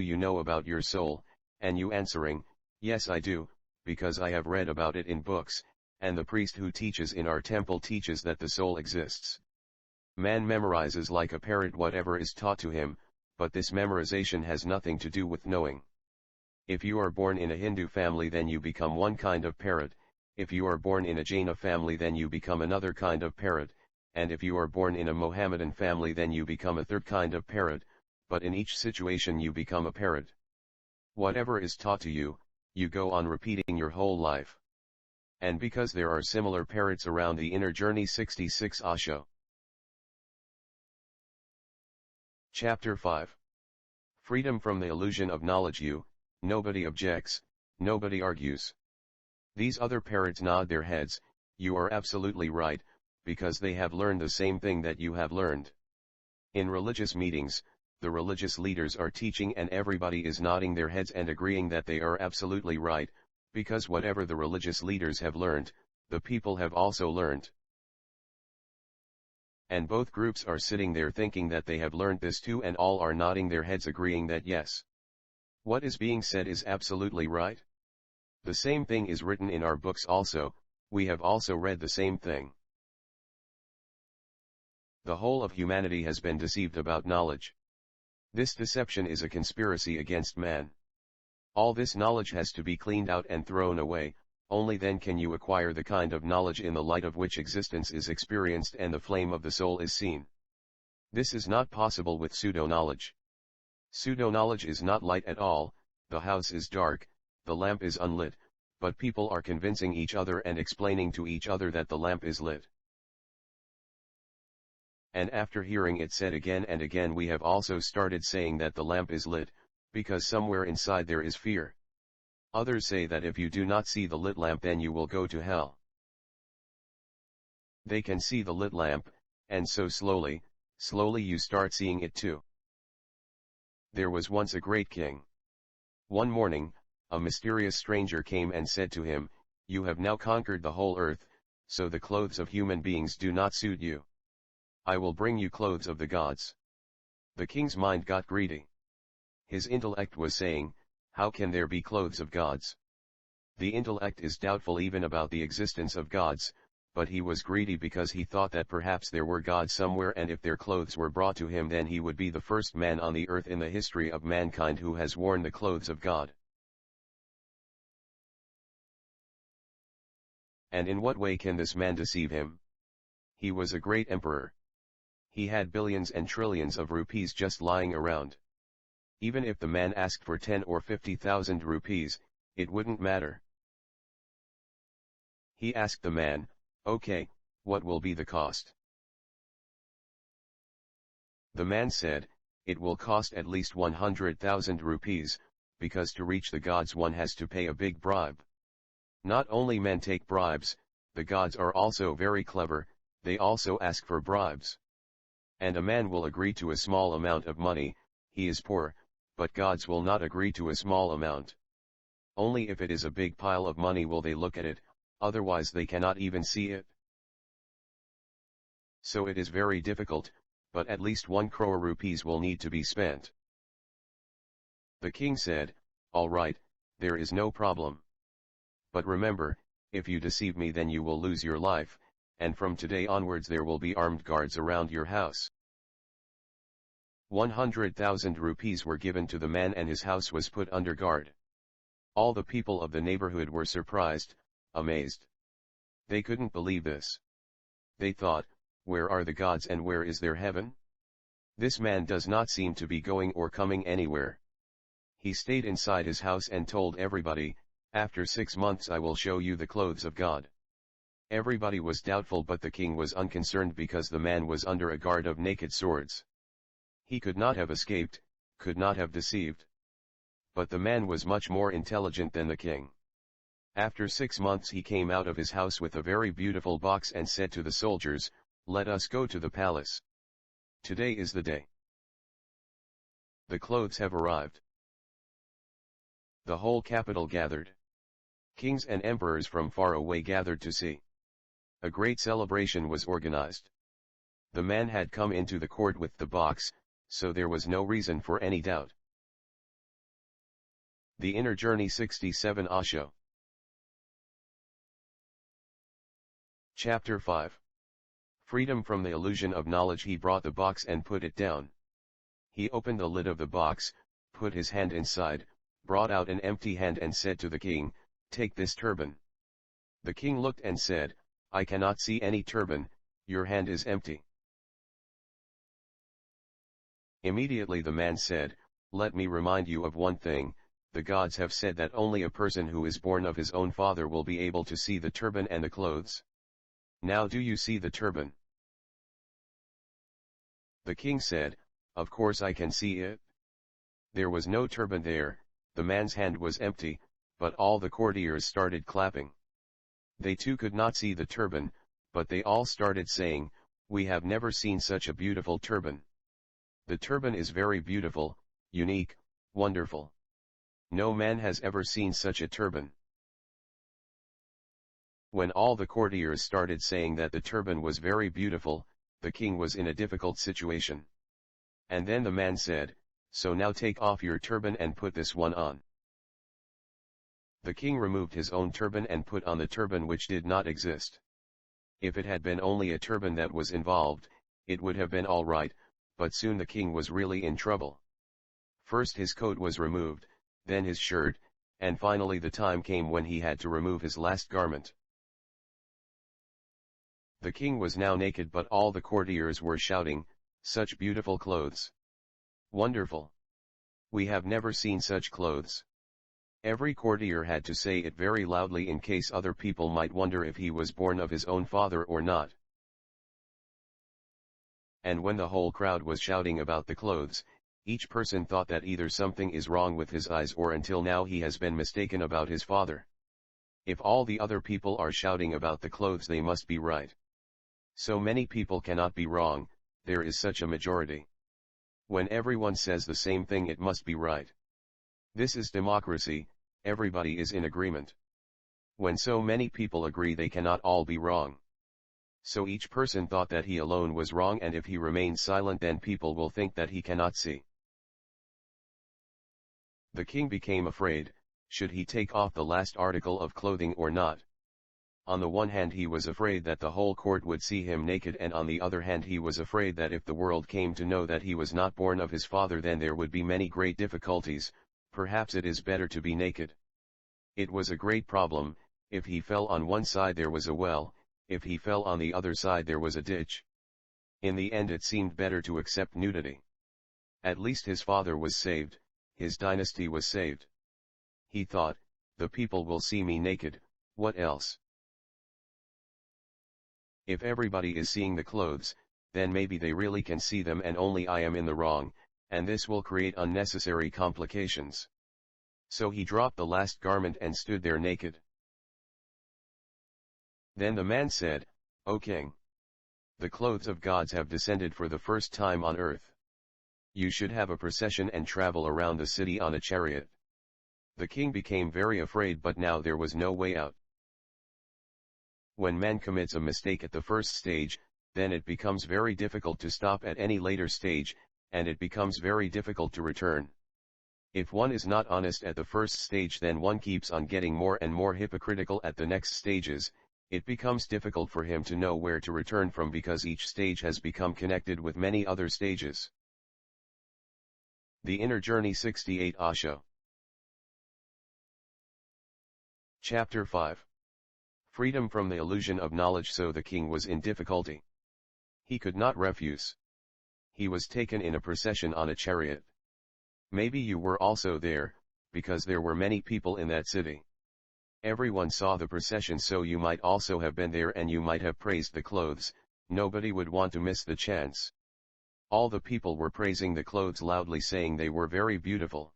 you know about your soul, and you answering, yes I do, because I have read about it in books, and the priest who teaches in our temple teaches that the soul exists. Man memorizes like a parrot whatever is taught to him, but this memorization has nothing to do with knowing. If you are born in a Hindu family then you become one kind of parrot, if you are born in a Jaina family then you become another kind of parrot, and if you are born in a Mohammedan family then you become a third kind of parrot, but in each situation you become a parrot. Whatever is taught to you, you go on repeating your whole life. And because there are similar parrots around the inner journey. 66 Osho. Chapter 5. Freedom from the illusion of knowledge. Nobody objects, nobody argues. These other parrots nod their heads, you are absolutely right, because they have learned the same thing that you have learned. In religious meetings, the religious leaders are teaching and everybody is nodding their heads and agreeing that they are absolutely right, because whatever the religious leaders have learned, the people have also learned. And both groups are sitting there thinking that they have learned this too, and all are nodding their heads agreeing that yes, what is being said is absolutely right. The same thing is written in our books also, we have also read the same thing. The whole of humanity has been deceived about knowledge. This deception is a conspiracy against man. All this knowledge has to be cleaned out and thrown away, only then can you acquire the kind of knowledge in the light of which existence is experienced and the flame of the soul is seen. This is not possible with pseudo-knowledge. Pseudo-knowledge is not light at all, the house is dark, the lamp is unlit, but people are convincing each other and explaining to each other that the lamp is lit. And after hearing it said again and again we have also started saying that the lamp is lit, because somewhere inside there is fear. Others say that if you do not see the lit lamp then you will go to hell. They can see the lit lamp, and so slowly you start seeing it too. There was once a great king. One morning, a mysterious stranger came and said to him, "You have now conquered the whole earth, so the clothes of human beings do not suit you. I will bring you clothes of the gods." The king's mind got greedy. His intellect was saying, how can there be clothes of gods? The intellect is doubtful even about the existence of gods, but he was greedy because he thought that perhaps there were gods somewhere, and if their clothes were brought to him then he would be the first man on the earth in the history of mankind who has worn the clothes of God. And in what way can this man deceive him? He was a great emperor. He had billions and trillions of rupees just lying around. Even if the man asked for 10 or 50,000 rupees, it wouldn't matter. He asked the man, "Okay, what will be the cost?" The man said, "It will cost at least 100,000 rupees, because to reach the gods one has to pay a big bribe." Not only men take bribes, the gods are also very clever, they also ask for bribes. And a man will agree to a small amount of money, he is poor, but gods will not agree to a small amount. Only if it is a big pile of money will they look at it, otherwise they cannot even see it. So it is very difficult, but at least 1 crore rupees will need to be spent. The king said, "All right, there is no problem. But remember, if you deceive me then you will lose your life, and from today onwards there will be armed guards around your house." 100,000 rupees were given to the man and his house was put under guard. All the people of the neighborhood were surprised, amazed. They couldn't believe this. They thought, where are the gods and where is their heaven? This man does not seem to be going or coming anywhere. He stayed inside his house and told everybody, "After 6 months I will show you the clothes of God." Everybody was doubtful, but the king was unconcerned because the man was under a guard of naked swords. He could not have escaped, could not have deceived. But the man was much more intelligent than the king. After 6 months he came out of his house with a very beautiful box and said to the soldiers, "Let us go to the palace. Today is the day. The clothes have arrived." The whole capital gathered. Kings and emperors from far away gathered to see. A great celebration was organized. The man had come into the court with the box, so there was no reason for any doubt. The Inner Journey 67 Osho. Chapter 5. Freedom from the illusion of knowledge. He brought the box and put it down. He opened the lid of the box, put his hand inside, brought out an empty hand and said to the king, "Take this turban." The king looked and said, "I cannot see any turban, your hand is empty." Immediately the man said, "Let me remind you of one thing, the gods have said that only a person who is born of his own father will be able to see the turban and the clothes. Now do you see the turban?" The king said, "Of course I can see it." There was no turban there, the man's hand was empty, but all the courtiers started clapping. They too could not see the turban, but they all started saying, "We have never seen such a beautiful turban. The turban is very beautiful, unique, wonderful. No man has ever seen such a turban." When all the courtiers started saying that the turban was very beautiful, the king was in a difficult situation. And then the man said, "So now take off your turban and put this one on." The king removed his own turban and put on the turban which did not exist. If it had been only a turban that was involved, it would have been all right, but soon the king was really in trouble. First his coat was removed, then his shirt, and finally the time came when he had to remove his last garment. The king was now naked, but all the courtiers were shouting, "Such beautiful clothes! Wonderful! We have never seen such clothes." Every courtier had to say it very loudly in case other people might wonder if he was born of his own father or not. And when the whole crowd was shouting about the clothes, each person thought that either something is wrong with his eyes or until now he has been mistaken about his father. If all the other people are shouting about the clothes, they must be right. So many people cannot be wrong, there is such a majority. When everyone says the same thing, it must be right. This is democracy, everybody is in agreement. When so many people agree, they cannot all be wrong. So each person thought that he alone was wrong, and if he remains silent then people will think that he cannot see. The king became afraid, should he take off the last article of clothing or not? On the one hand he was afraid that the whole court would see him naked, and on the other hand he was afraid that if the world came to know that he was not born of his father, then there would be many great difficulties. Perhaps it is better to be naked. It was a great problem. If he fell on one side there was a well, if he fell on the other side there was a ditch. In the end it seemed better to accept nudity. At least his father was saved, his dynasty was saved. He thought, the people will see me naked, what else? If everybody is seeing the clothes, then maybe they really can see them and only I am in the wrong, and this will create unnecessary complications. So he dropped the last garment and stood there naked. Then the man said, "O king, the clothes of gods have descended for the first time on earth. You should have a procession and travel around the city on a chariot." The king became very afraid, but now there was no way out. When man commits a mistake at the first stage, then it becomes very difficult to stop at any later stage, and it becomes very difficult to return. If one is not honest at the first stage, then one keeps on getting more and more hypocritical at the next stages. It becomes difficult for him to know where to return from, because each stage has become connected with many other stages. The Inner Journey 68 Osho. Chapter 5. Freedom from the illusion of knowledge. So the king was in difficulty. He could not refuse. He was taken in a procession on a chariot. Maybe you were also there, because there were many people in that city. Everyone saw the procession, so you might also have been there and you might have praised the clothes. Nobody would want to miss the chance. All the people were praising the clothes loudly, saying they were very beautiful.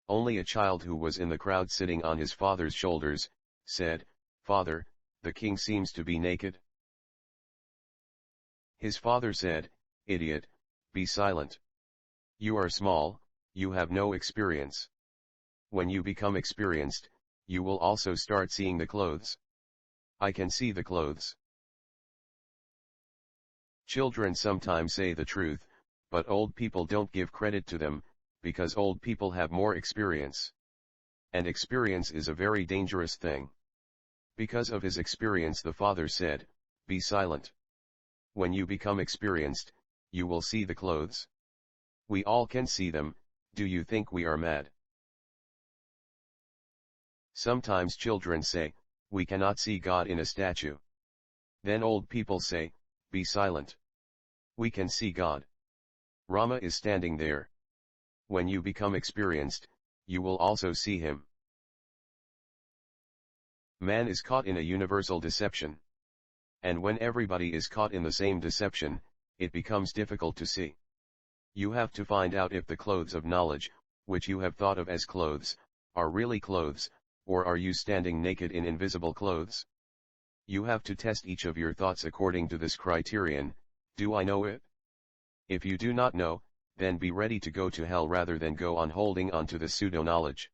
Only a child who was in the crowd, sitting on his father's shoulders, said, "Father, the king seems to be naked." His father said, "Idiot, be silent. You are small, you have no experience. When you become experienced, you will also start seeing the clothes. I can see the clothes." Children sometimes say the truth, but old people don't give credit to them, because old people have more experience. And experience is a very dangerous thing. Because of his experience the father said, "Be silent. When you become experienced, you will see the clothes. We all can see them, do you think we are mad?" Sometimes children say, "We cannot see God in a statue." Then old people say, "Be silent. We can see God. Rama is standing there. When you become experienced, you will also see him." Man is caught in a universal deception. And when everybody is caught in the same deception, it becomes difficult to see. You have to find out if the clothes of knowledge, which you have thought of as clothes, are really clothes, or are you standing naked in invisible clothes? You have to test each of your thoughts according to this criterion: do I know it? If you do not know, then be ready to go to hell rather than go on holding on to the pseudo-knowledge.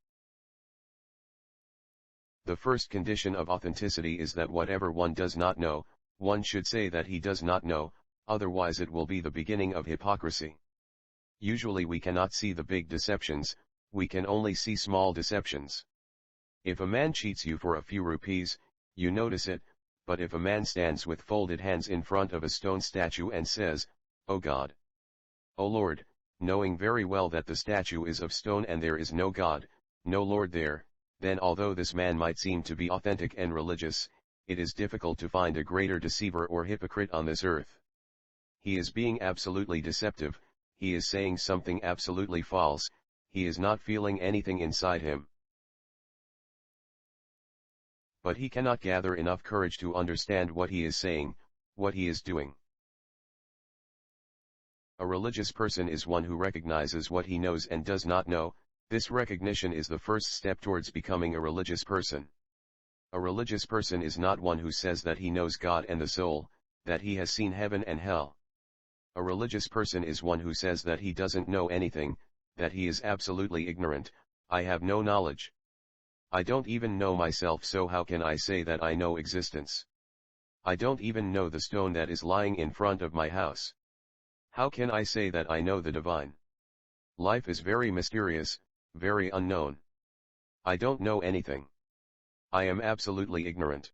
The first condition of authenticity is that whatever one does not know, one should say that he does not know, otherwise it will be the beginning of hypocrisy. Usually we cannot see the big deceptions, we can only see small deceptions. If a man cheats you for a few rupees, you notice it, but if a man stands with folded hands in front of a stone statue and says, "O God, O Lord," knowing very well that the statue is of stone and there is no God, no Lord there, then although this man might seem to be authentic and religious, it is difficult to find a greater deceiver or hypocrite on this earth. He is being absolutely deceptive, he is saying something absolutely false, he is not feeling anything inside him. But he cannot gather enough courage to understand what he is saying, what he is doing. A religious person is one who recognizes what he knows and does not know. This recognition is the first step towards becoming a religious person. A religious person is not one who says that he knows God and the soul, that he has seen heaven and hell. A religious person is one who says that he doesn't know anything, that he is absolutely ignorant. I have no knowledge. I don't even know myself, so how can I say that I know existence? I don't even know the stone that is lying in front of my house. How can I say that I know the divine? Life is very mysterious, very unknown. I don't know anything. I am absolutely ignorant.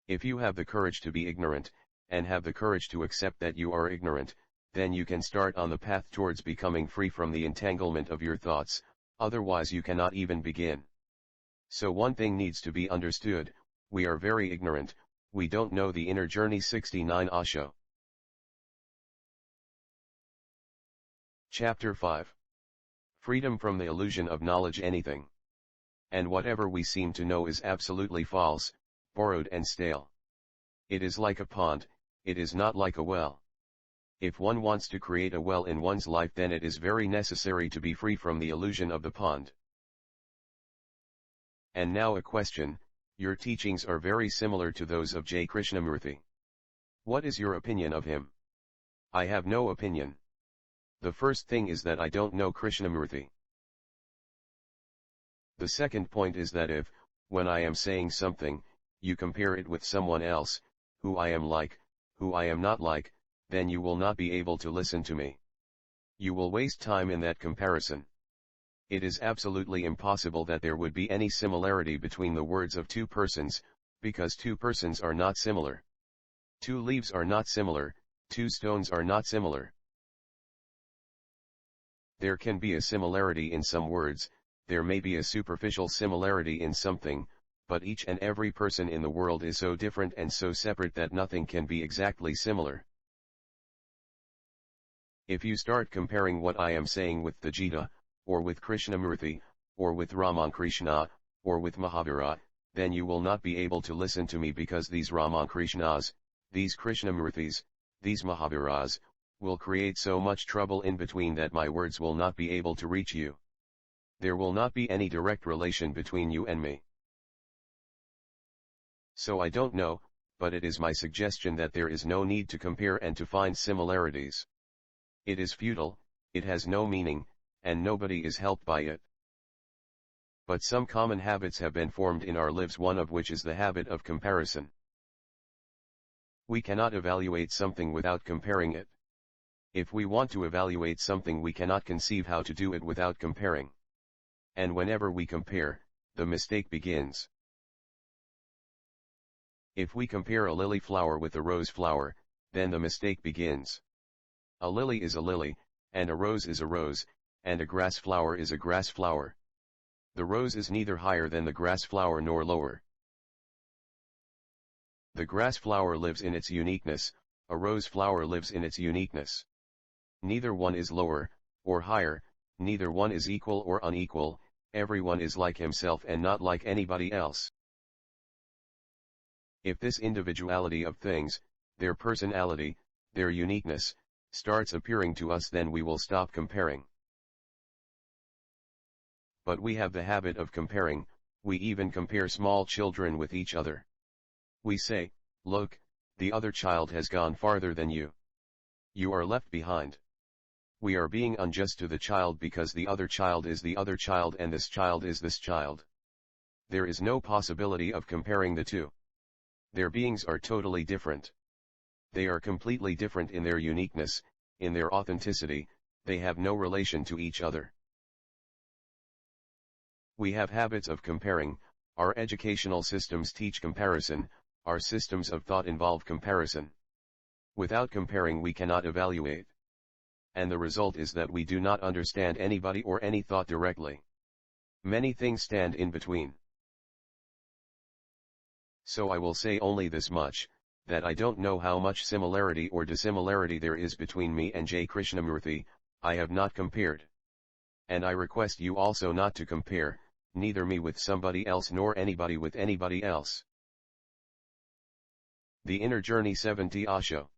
If you have the courage to be ignorant, and have the courage to accept that you are ignorant, then you can start on the path towards becoming free from the entanglement of your thoughts, otherwise you cannot even begin. So one thing needs to be understood: we are very ignorant, we don't know the inner journey. 69 Osho. Chapter 5. Freedom from the illusion of knowledge. Anything and whatever we seem to know is absolutely false, borrowed and stale. It is like a pond, it is not like a well. If one wants to create a well in one's life, then it is very necessary to be free from the illusion of the pond. And now a question: your teachings are very similar to those of J. Krishnamurti. What is your opinion of him? I have no opinion. The first thing is that I don't know Krishnamurti. The second point is that if, when I am saying something, you compare it with someone else, who I am like, who I am not like, then you will not be able to listen to me. You will waste time in that comparison. It is absolutely impossible that there would be any similarity between the words of two persons, because two persons are not similar. Two leaves are not similar, two stones are not similar. There can be a similarity in some words, there may be a superficial similarity in something, but each and every person in the world is so different and so separate that nothing can be exactly similar. If you start comparing what I am saying with the Gita, or with Krishnamurti, or with Ramankrishna, or with Mahavira, then you will not be able to listen to me, because these Ramankrishnas, these Krishnamurtis, these Mahaviras, will create so much trouble in between that my words will not be able to reach you. There will not be any direct relation between you and me. So I don't know, but it is my suggestion that there is no need to compare and to find similarities. It is futile, it has no meaning, and nobody is helped by it. But some common habits have been formed in our lives, one of which is the habit of comparison. We cannot evaluate something without comparing it. If we want to evaluate something, we cannot conceive how to do it without comparing. And whenever we compare, the mistake begins. If we compare a lily flower with a rose flower, then the mistake begins. A lily is a lily, and a rose is a rose, and a grass flower is a grass flower. The rose is neither higher than the grass flower nor lower. The grass flower lives in its uniqueness, a rose flower lives in its uniqueness. Neither one is lower, or higher, neither one is equal or unequal, everyone is like himself and not like anybody else. If this individuality of things, their personality, their uniqueness, starts appearing to us, then we will stop comparing. But we have the habit of comparing, we even compare small children with each other. We say, "Look, the other child has gone farther than you. You are left behind." We are being unjust to the child because the other child is the other child and this child is this child. There is no possibility of comparing the two. Their beings are totally different. They are completely different in their uniqueness, in their authenticity, they have no relation to each other. We have habits of comparing, our educational systems teach comparison, our systems of thought involve comparison. Without comparing we cannot evaluate. And the result is that we do not understand anybody or any thought directly. Many things stand in between. So I will say only this much, that I don't know how much similarity or dissimilarity there is between me and J. Krishnamurti, I have not compared. And I request you also not to compare, neither me with somebody else nor anybody with anybody else. The Inner Journey 70 Osho.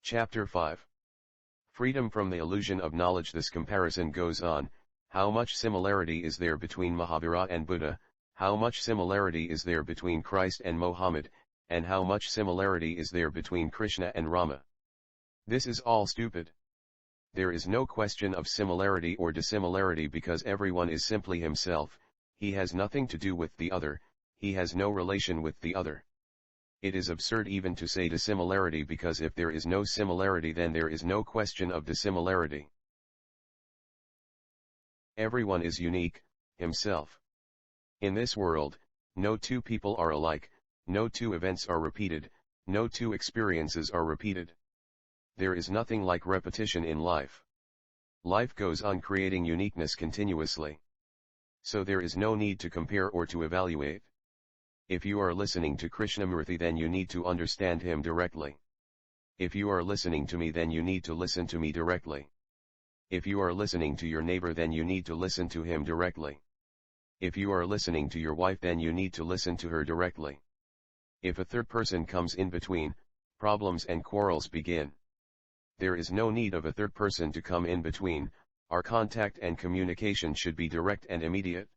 Chapter 5. Freedom from the illusion of knowledge. This comparison goes on, how much similarity is there between Mahavira and Buddha, how much similarity is there between Christ and Mohammed, and how much similarity is there between Krishna and Rama. This is all stupid. There is no question of similarity or dissimilarity because everyone is simply himself, he has nothing to do with the other, he has no relation with the other. It is absurd even to say dissimilarity because if there is no similarity then there is no question of dissimilarity. Everyone is unique, himself. In this world, no two people are alike, no two events are repeated, no two experiences are repeated. There is nothing like repetition in life. Life goes on creating uniqueness continuously. So there is no need to compare or to evaluate. If you are listening to Krishnamurti then you need to understand him directly. If you are listening to me then you need to listen to me directly. If you are listening to your neighbor then you need to listen to him directly. If you are listening to your wife then you need to listen to her directly. If a third person comes in between, problems and quarrels begin. There is no need of a third person to come in between, our contact and communication should be direct and immediate.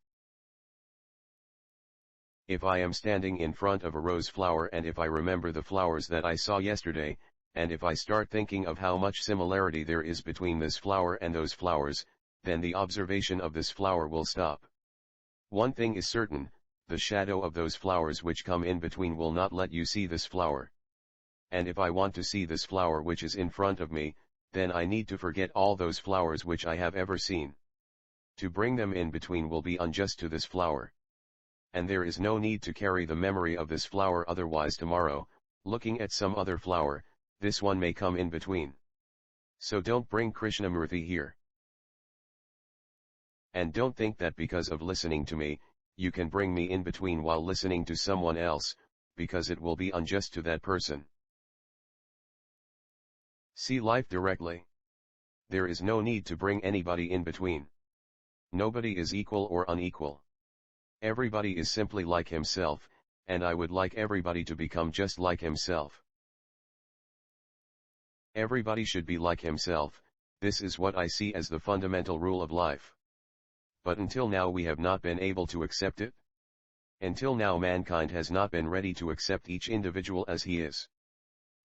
If I am standing in front of a rose flower and if I remember the flowers that I saw yesterday, and if I start thinking of how much similarity there is between this flower and those flowers, then the observation of this flower will stop. One thing is certain, the shadow of those flowers which come in between will not let you see this flower. And if I want to see this flower which is in front of me, then I need to forget all those flowers which I have ever seen. To bring them in between will be unjust to this flower. And there is no need to carry the memory of this flower, otherwise tomorrow, looking at some other flower, this one may come in between. So don't bring Krishnamurti here. And don't think that because of listening to me, you can bring me in between while listening to someone else, because it will be unjust to that person. See life directly. There is no need to bring anybody in between. Nobody is equal or unequal. Everybody is simply like himself, and I would like everybody to become just like himself. Everybody should be like himself, this is what I see as the fundamental rule of life. But until now we have not been able to accept it. Until now mankind has not been ready to accept each individual as he is.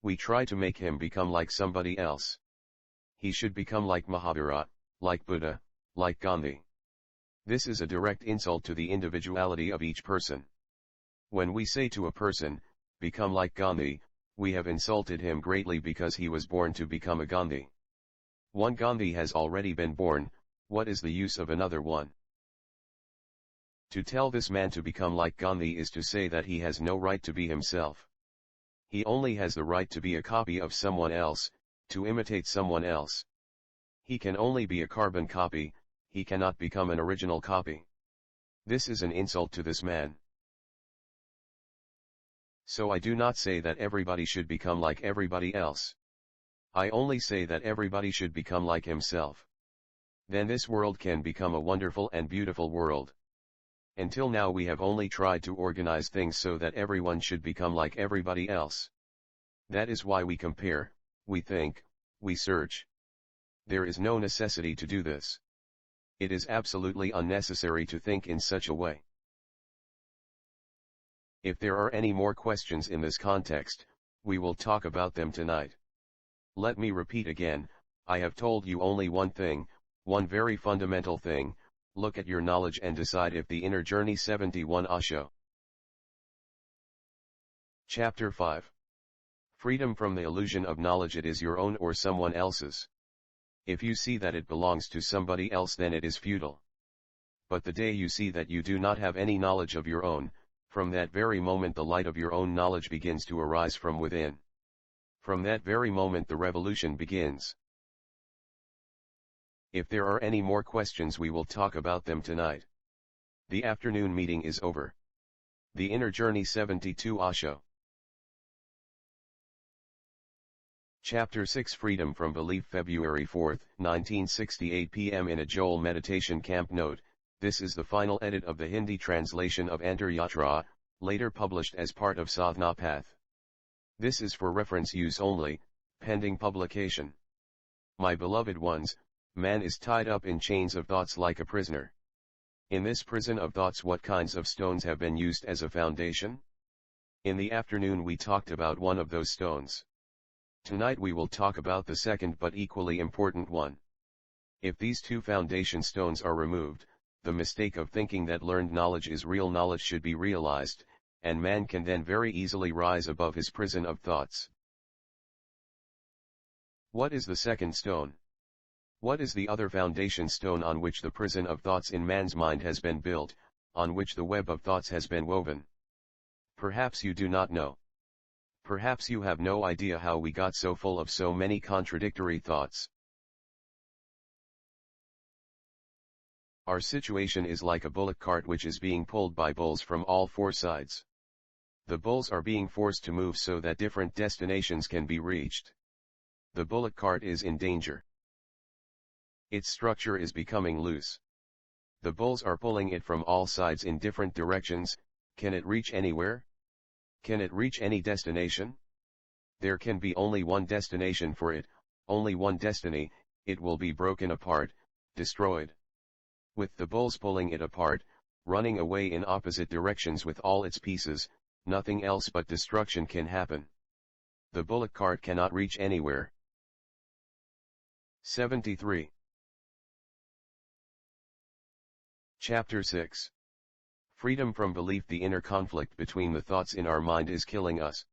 We try to make him become like somebody else. He should become like Mahavira, like Buddha, like Gandhi. This is a direct insult to the individuality of each person. When we say to a person, become like Gandhi, We have insulted him greatly because he was born to become a Gandhi. One Gandhi has already been born, what is the use of another one? To tell this man to become like Gandhi is to say that he has no right to be himself. He only has the right to be a copy of someone else, to imitate someone else. He can only be a carbon copy, he cannot become an original copy. This is an insult to this man. So I do not say that everybody should become like everybody else. I only say that everybody should become like himself. Then this world can become a wonderful and beautiful world. Until now we have only tried to organize things so that everyone should become like everybody else. That is why we compare, we think, we search. There is no necessity to do this. It is absolutely unnecessary to think in such a way. If there are any more questions in this context, we will talk about them tonight. Let me repeat again, I have told you only one thing, one very fundamental thing. Look at your knowledge and decide if the inner journey 71 Osho. Chapter 5. Freedom from the illusion of knowledge. It is your own or someone else's. If you see that it belongs to somebody else, then it is futile. But the day you see that you do not have any knowledge of your own, from that very moment the light of your own knowledge begins to arise from within. From that very moment the revolution begins. If there are any more questions we will talk about them tonight. The afternoon meeting is over. The Inner Journey 72 Osho. Chapter 6 Freedom from Belief. February 4, 1968 p.m. in a Joel meditation camp. Note, this is the final edit of the Hindi translation of Antar Yatra, later published as part of Sadhana Path. This is for reference use only, pending publication. My beloved ones, man is tied up in chains of thoughts like a prisoner. In this prison of thoughts, what kinds of stones have been used as a foundation? In the afternoon we talked about one of those stones. Tonight we will talk about the second but equally important one. If these two foundation stones are removed, the mistake of thinking that learned knowledge is real knowledge should be realized, and man can then very easily rise above his prison of thoughts. What is the second stone? What is the other foundation stone on which the prison of thoughts in man's mind has been built, on which the web of thoughts has been woven? Perhaps you do not know. Perhaps you have no idea how we got so full of so many contradictory thoughts. Our situation is like a bullock cart which is being pulled by bulls from all four sides. The bulls are being forced to move so that different destinations can be reached. The bullock cart is in danger. Its structure is becoming loose. The bulls are pulling it from all sides in different directions. Can it reach anywhere? Can it reach any destination? There can be only one destination for it, only one destiny. It will be broken apart, destroyed. With the bulls pulling it apart, running away in opposite directions with all its pieces, nothing else but destruction can happen. The bullock cart cannot reach anywhere. 73. Chapter 6. Freedom from belief. The inner conflict between the thoughts in our mind is killing us.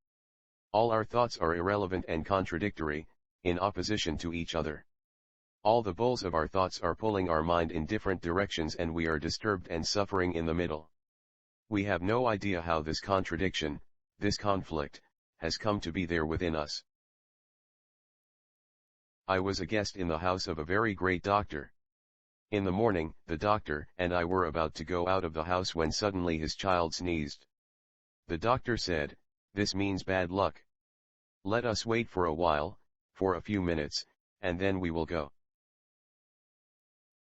All our thoughts are irrelevant and contradictory, in opposition to each other. All the bulls of our thoughts are pulling our mind in different directions and we are disturbed and suffering in the middle. We have no idea how this contradiction, this conflict, has come to be there within us. I was a guest in the house of a very great doctor. In the morning, the doctor and I were about to go out of the house when suddenly his child sneezed. The doctor said, "This means bad luck. Let us wait for a while, for a few minutes, and then we will go."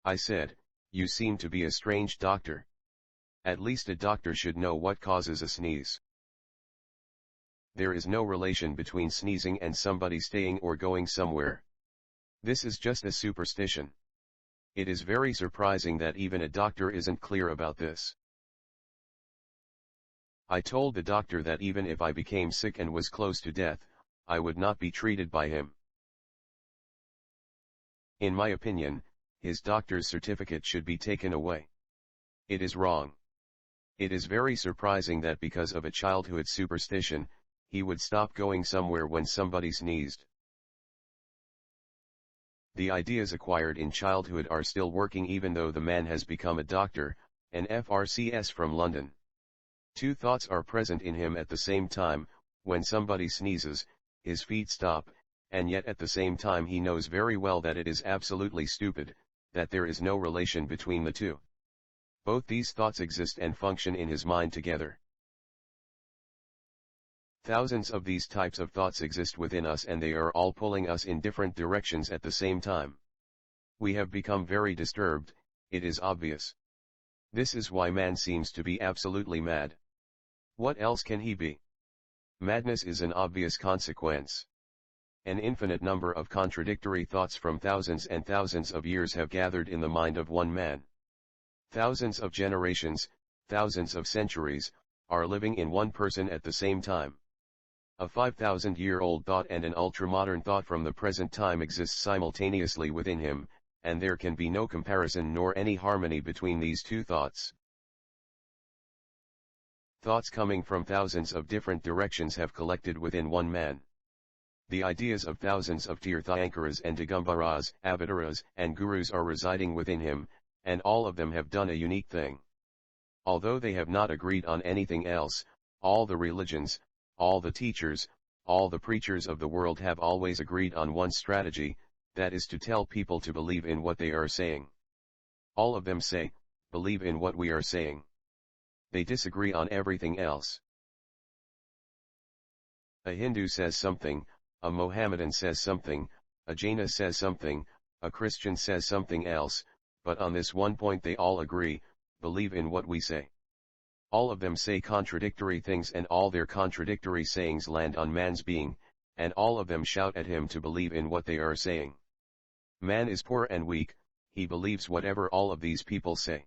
I said, "You seem to be a strange doctor. At least a doctor should know what causes a sneeze." There is no relation between sneezing and somebody staying or going somewhere. This is just a superstition. It is very surprising that even a doctor isn't clear about this. I told the doctor that even if I became sick and was close to death, I would not be treated by him. In my opinion, his doctor's certificate should be taken away. It is wrong. It is very surprising that because of a childhood superstition, he would stop going somewhere when somebody sneezed. The ideas acquired in childhood are still working even though the man has become a doctor, an FRCS from London. Two thoughts are present in him at the same time: when somebody sneezes, his feet stop, and yet at the same time he knows very well that it is absolutely stupid, that there is no relation between the two. Both these thoughts exist and function in his mind together. Thousands of these types of thoughts exist within us, and they are all pulling us in different directions at the same time. We have become very disturbed, it is obvious. This is why man seems to be absolutely mad. What else can he be? Madness is an obvious consequence. An infinite number of contradictory thoughts from thousands and thousands of years have gathered in the mind of one man. Thousands of generations, thousands of centuries, are living in one person at the same time. A 5,000-year-old thought and an ultramodern thought from the present time exist simultaneously within him, and there can be no comparison nor any harmony between these two thoughts. Thoughts coming from thousands of different directions have collected within one man. The ideas of thousands of Tirthankaras and Digambaras, Avataras, and Gurus are residing within him, and all of them have done a unique thing. Although they have not agreed on anything else, all the religions, all the teachers, all the preachers of the world have always agreed on one strategy, that is to tell people to believe in what they are saying. All of them say, believe in what we are saying. They disagree on everything else. A Hindu says something, a Mohammedan says something, a Jaina says something, a Christian says something else, but on this one point they all agree, believe in what we say. All of them say contradictory things, and all their contradictory sayings land on man's being, and all of them shout at him to believe in what they are saying. Man is poor and weak, he believes whatever all of these people say.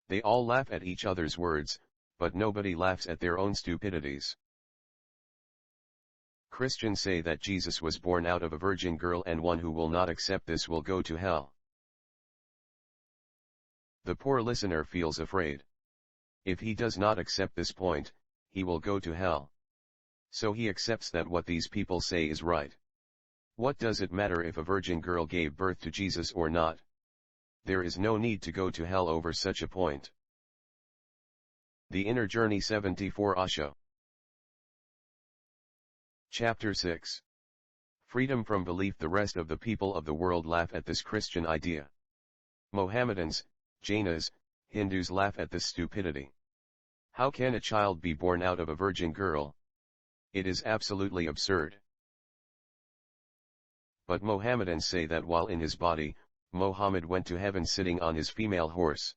They all laugh at each other's words, but nobody laughs at their own stupidities. Christians say that Jesus was born out of a virgin girl, and one who will not accept this will go to hell. The poor listener feels afraid. If he does not accept this point, he will go to hell. So he accepts that what these people say is right. What does it matter if a virgin girl gave birth to Jesus or not? There is no need to go to hell over such a point. The Inner Journey 74 Osho. Chapter 6. Freedom from belief. The rest of the people of the world laugh at this Christian idea. Mohammedans, Jainas, Hindus laugh at this stupidity. How can a child be born out of a virgin girl? It is absolutely absurd. But Mohammedans say that while in his body, Mohammed went to heaven sitting on his female horse.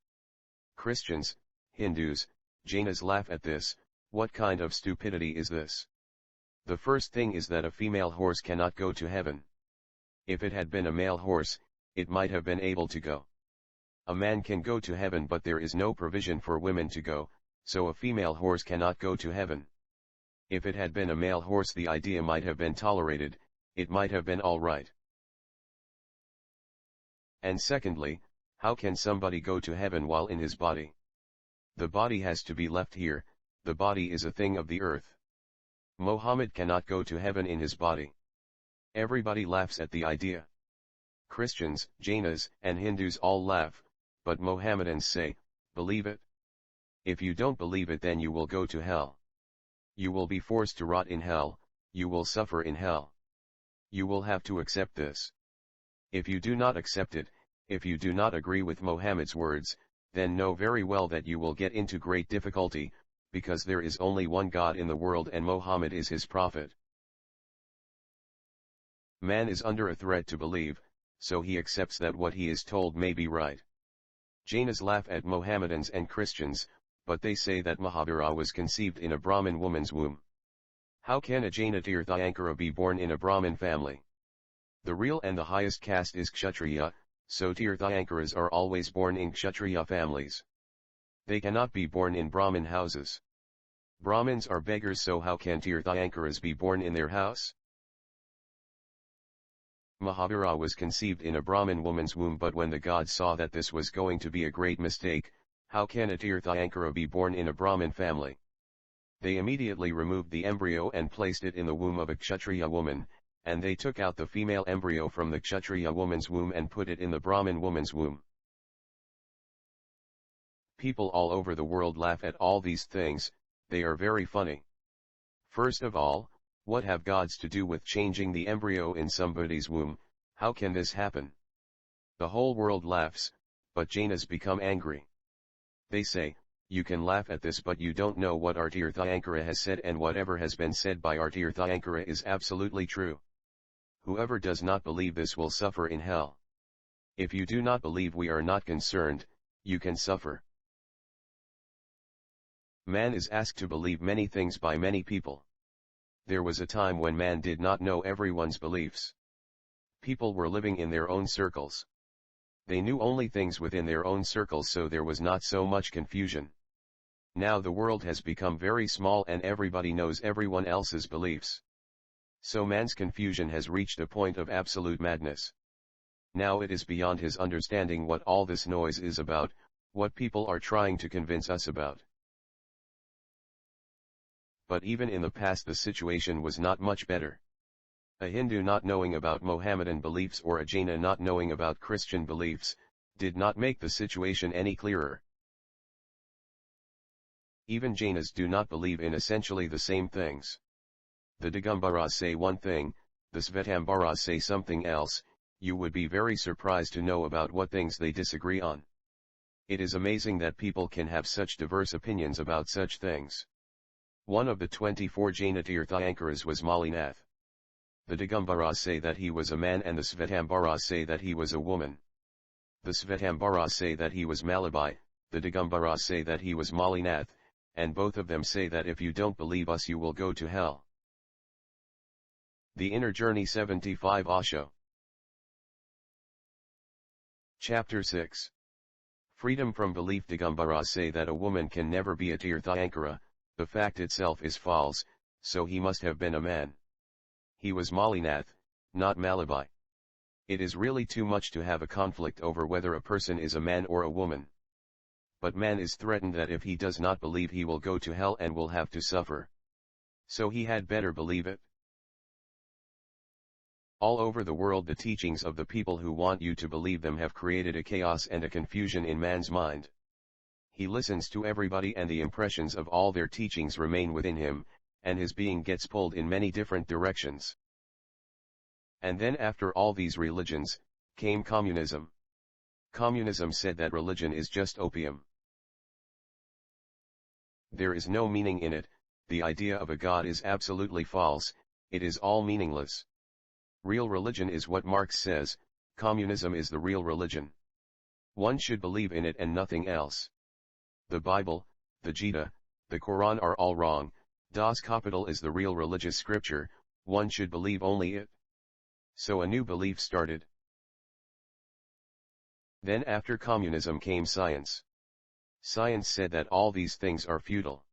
Christians, Hindus, Jainas laugh at this. What kind of stupidity is this? The first thing is that a female horse cannot go to heaven. If it had been a male horse, it might have been able to go. A man can go to heaven, but there is no provision for women to go, so a female horse cannot go to heaven. If it had been a male horse, the idea might have been tolerated, it might have been all right. And secondly, how can somebody go to heaven while in his body? The body has to be left here, the body is a thing of the earth. Mohammed cannot go to heaven in his body. Everybody laughs at the idea. Christians, Jainas, and Hindus all laugh, but Mohammedans say, believe it. If you don't believe it, then you will go to hell. You will be forced to rot in hell, you will suffer in hell. You will have to accept this. If you do not accept it, if you do not agree with Mohammed's words, then know very well that you will get into great difficulty, because there is only one God in the world and Mohammed is his prophet. Man is under a threat to believe, so he accepts that what he is told may be right. Jainas laugh at Mohammedans and Christians, but they say that Mahabharata was conceived in a Brahmin woman's womb. How can a Jaina Tirthankara be born in a Brahmin family? The real and the highest caste is Kshatriya, so Tirthankaras are always born in Kshatriya families. They cannot be born in Brahmin houses. Brahmins are beggars, so how can Tirthankaras be born in their house? Mahabharata was conceived in a Brahmin woman's womb, but when the gods saw that this was going to be a great mistake, how can a Tirthankara be born in a Brahmin family? They immediately removed the embryo and placed it in the womb of a Kshatriya woman, and they took out the female embryo from the Kshatriya woman's womb and put it in the Brahmin woman's womb. People all over the world laugh at all these things, they are very funny. First of all, what have gods to do with changing the embryo in somebody's womb? How can this happen? The whole world laughs, but Jainas become angry. They say, you can laugh at this, but you don't know what our Tirthankara has said, and whatever has been said by our Tirthankara is absolutely true. Whoever does not believe this will suffer in hell. If you do not believe, we are not concerned, you can suffer. Man is asked to believe many things by many people. There was a time when man did not know everyone's beliefs. People were living in their own circles. They knew only things within their own circles, so there was not so much confusion. Now the world has become very small and everybody knows everyone else's beliefs. So man's confusion has reached a point of absolute madness. Now it is beyond his understanding what all this noise is about, what people are trying to convince us about. But even in the past the situation was not much better. A Hindu not knowing about Mohammedan beliefs or a Jaina not knowing about Christian beliefs, did not make the situation any clearer. Even Jainas do not believe in essentially the same things. The Digambaras say one thing, the Svetambaras say something else. You would be very surprised to know about what things they disagree on. It is amazing that people can have such diverse opinions about such things. One of the 24 Jaina Tirthankaras was Malinath. The Digambaras say that he was a man and the Svetambaras say that he was a woman. The Svetambaras say that he was Malabai, the Digambaras say that he was Malinath, and both of them say that if you don't believe us you will go to hell. The Inner Journey 75 Osho. Chapter 6. Freedom from belief. Digambaras say that a woman can never be a Tirthankara, the fact itself is false, so he must have been a man. He was Malinath, not Malabai. It is really too much to have a conflict over whether a person is a man or a woman. But man is threatened that if he does not believe he will go to hell and will have to suffer. So he had better believe it. All over the world the teachings of the people who want you to believe them have created a chaos and a confusion in man's mind. He listens to everybody and the impressions of all their teachings remain within him, and his being gets pulled in many different directions. And then after all these religions, came communism. Communism said that religion is just opium. There is no meaning in it, the idea of a God is absolutely false, it is all meaningless. Real religion is what Marx says, communism is the real religion. One should believe in it and nothing else. The Bible, the Gita, the Quran are all wrong, Das Kapital is the real religious scripture, one should believe only it. So a new belief started. Then after communism came science. Science said that all these things are futile.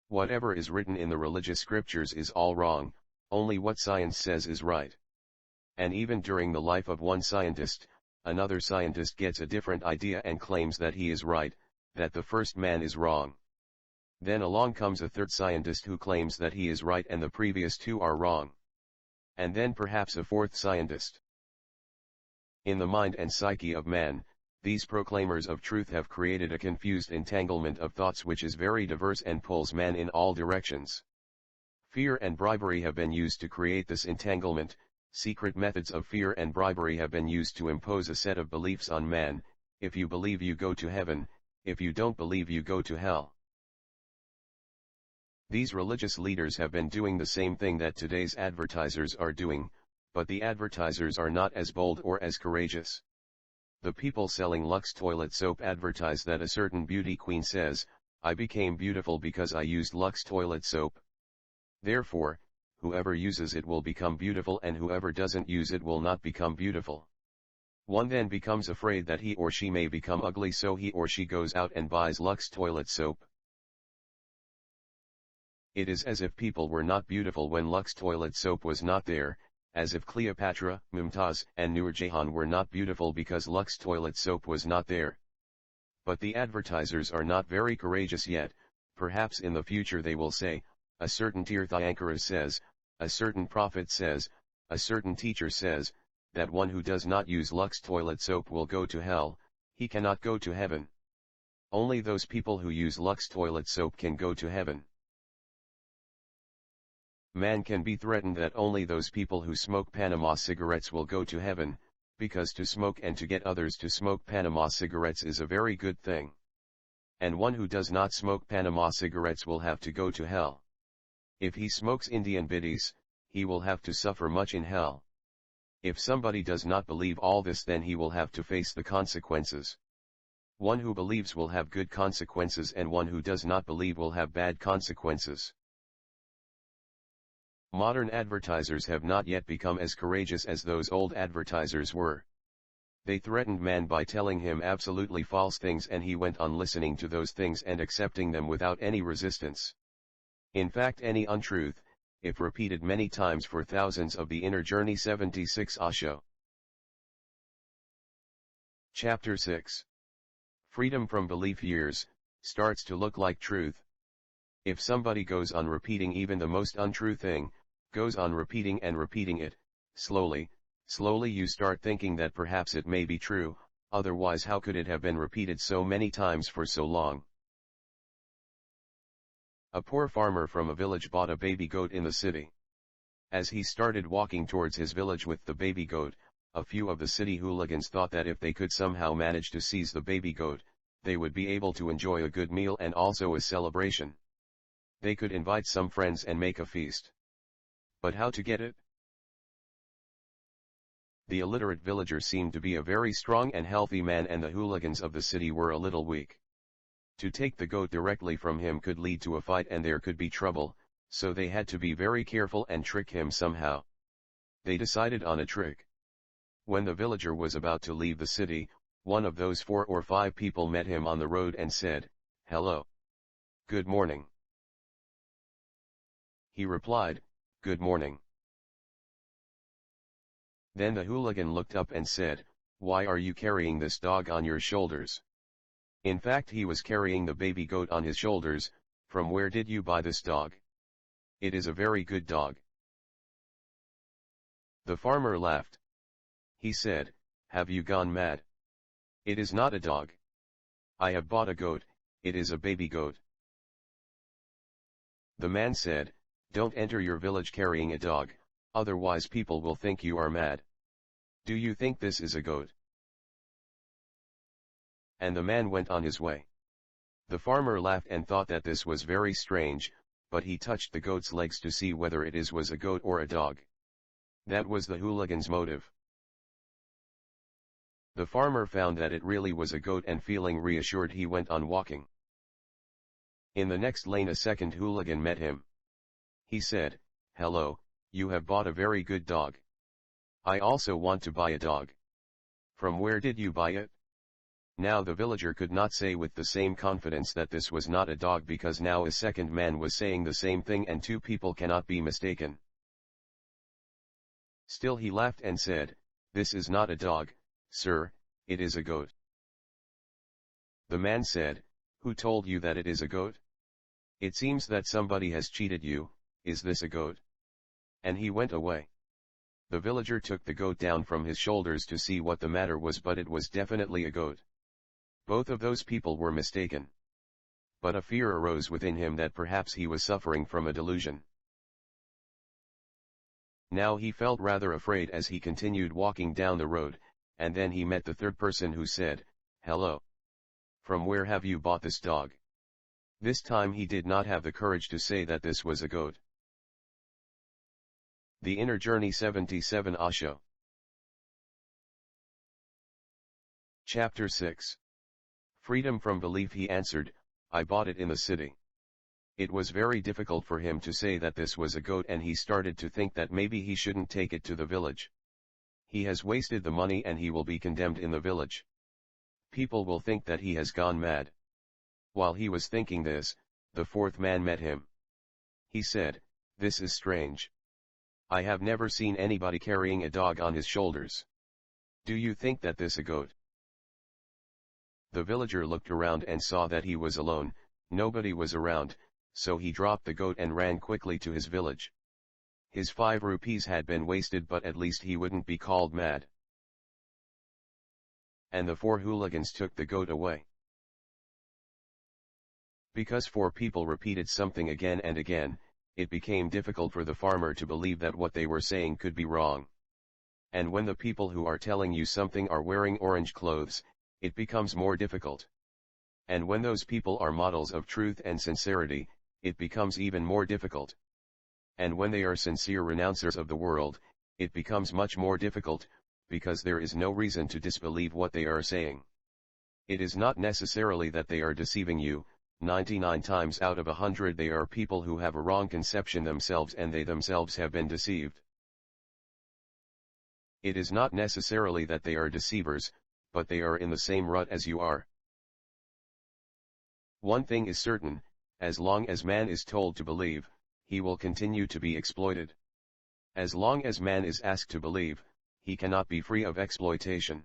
Whatever is written in the religious scriptures is all wrong, only what science says is right. And even during the life of one scientist, another scientist gets a different idea and claims that he is right, that the first man is wrong. Then along comes a third scientist who claims that he is right and the previous two are wrong. And then perhaps a fourth scientist. In the mind and psyche of man, these proclaimers of truth have created a confused entanglement of thoughts which is very diverse and pulls man in all directions. Fear and bribery have been used to create this entanglement. Secret methods of fear and bribery have been used to impose a set of beliefs on man. If you believe you go to heaven, if you don't believe you go to hell. These religious leaders have been doing the same thing that today's advertisers are doing, but the advertisers are not as bold or as courageous. The people selling Lux toilet soap advertise that a certain beauty queen says, I became beautiful because I used Lux toilet soap. Therefore, whoever uses it will become beautiful and whoever doesn't use it will not become beautiful. One then becomes afraid that he or she may become ugly, so he or she goes out and buys Lux toilet soap. It is as if people were not beautiful when Lux toilet soap was not there, as if Cleopatra, Mumtaz and Noor Jahan were not beautiful because Lux toilet soap was not there. But the advertisers are not very courageous yet, Perhaps in the future they will say, a certain Tirthankara says, a certain prophet says, a certain teacher says, that one who does not use Lux toilet soap will go to hell, he cannot go to heaven. Only those people who use Lux toilet soap can go to heaven. Man can be threatened that only those people who smoke Panama cigarettes will go to heaven, because to smoke and to get others to smoke Panama cigarettes is a very good thing. And one who does not smoke Panama cigarettes will have to go to hell. If he smokes Indian biddies, he will have to suffer much in hell. If somebody does not believe all this, then he will have to face the consequences. One who believes will have good consequences, and one who does not believe will have bad consequences. Modern advertisers have not yet become as courageous as those old advertisers were. They threatened man by telling him absolutely false things, and he went on listening to those things and accepting them without any resistance. In fact, any untruth, if repeated many times for thousands of the Inner Journey 76 Osho. Chapter 6. Freedom from belief years, starts to look like truth. If somebody goes on repeating even the most untrue thing, goes on repeating and repeating it, slowly you start thinking that perhaps it may be true, otherwise how could it have been repeated so many times for so long? A poor farmer from a village bought a baby goat in the city. As he started walking towards his village with the baby goat, a few of the city hooligans thought that if they could somehow manage to seize the baby goat, they would be able to enjoy a good meal and also a celebration. They could invite some friends and make a feast. But how to get it? The illiterate villager seemed to be a very strong and healthy man, and the hooligans of the city were a little weak. To take the goat directly from him could lead to a fight and there could be trouble, so they had to be very careful and trick him somehow. They decided on a trick. When the villager was about to leave the city, one of those 4 or 5 people met him on the road and said, "Hello. Good morning." He replied, "Good morning." Then the hooligan looked up and said, "Why are you carrying this dog on your shoulders?" In fact, he was carrying the baby goat on his shoulders. "From where did you buy this dog? It is a very good dog." The farmer laughed. He said, "Have you gone mad? It is not a dog. I have bought a goat, it is a baby goat." The man said, "Don't enter your village carrying a dog, otherwise people will think you are mad. Do you think this is a goat?" And the man went on his way. The farmer laughed and thought that this was very strange, but he touched the goat's legs to see whether it was a goat or a dog. That was the hooligan's motive. The farmer found that it really was a goat, and feeling reassured he went on walking. In the next lane a second hooligan met him. He said, "Hello, you have bought a very good dog. I also want to buy a dog. From where did you buy it?" Now the villager could not say with the same confidence that this was not a dog, because now a second man was saying the same thing and 2 people cannot be mistaken. Still he laughed and said, "This is not a dog, sir, it is a goat." The man said, "Who told you that it is a goat? It seems that somebody has cheated you. Is this a goat?" And he went away. The villager took the goat down from his shoulders to see what the matter was, but it was definitely a goat. Both of those people were mistaken. But a fear arose within him that perhaps he was suffering from a delusion. Now he felt rather afraid as he continued walking down the road, and then he met the third person, who said, "Hello. From where have you bought this dog?" This time he did not have the courage to say that this was a goat. The Inner Journey 77 Osho. Chapter 6. Freedom from belief. He answered, "I bought it in the city." It was very difficult for him to say that this was a goat, and he started to think that maybe he shouldn't take it to the village. He has wasted the money and he will be condemned in the village. People will think that he has gone mad. While he was thinking this, the 4th man met him. He said, "This is strange. I have never seen anybody carrying a dog on his shoulders. Do you think that this a goat?" The villager looked around and saw that he was alone. Nobody was around, so he dropped the goat and ran quickly to his village. His 5 rupees had been wasted, but at least he wouldn't be called mad. And the 4 hooligans took the goat away. Because 4 people repeated something again and again, it became difficult for the farmer to believe that what they were saying could be wrong. And when the people who are telling you something are wearing orange clothes, it becomes more difficult. And when those people are models of truth and sincerity, it becomes even more difficult. And when they are sincere renouncers of the world, it becomes much more difficult, because there is no reason to disbelieve what they are saying. It is not necessarily that they are deceiving you. 99 times out of 100 they are people who have a wrong conception themselves, and they themselves have been deceived. It is not necessarily that they are deceivers, but they are in the same rut as you are. One thing is certain: as long as man is told to believe, he will continue to be exploited. As long as man is asked to believe, he cannot be free of exploitation.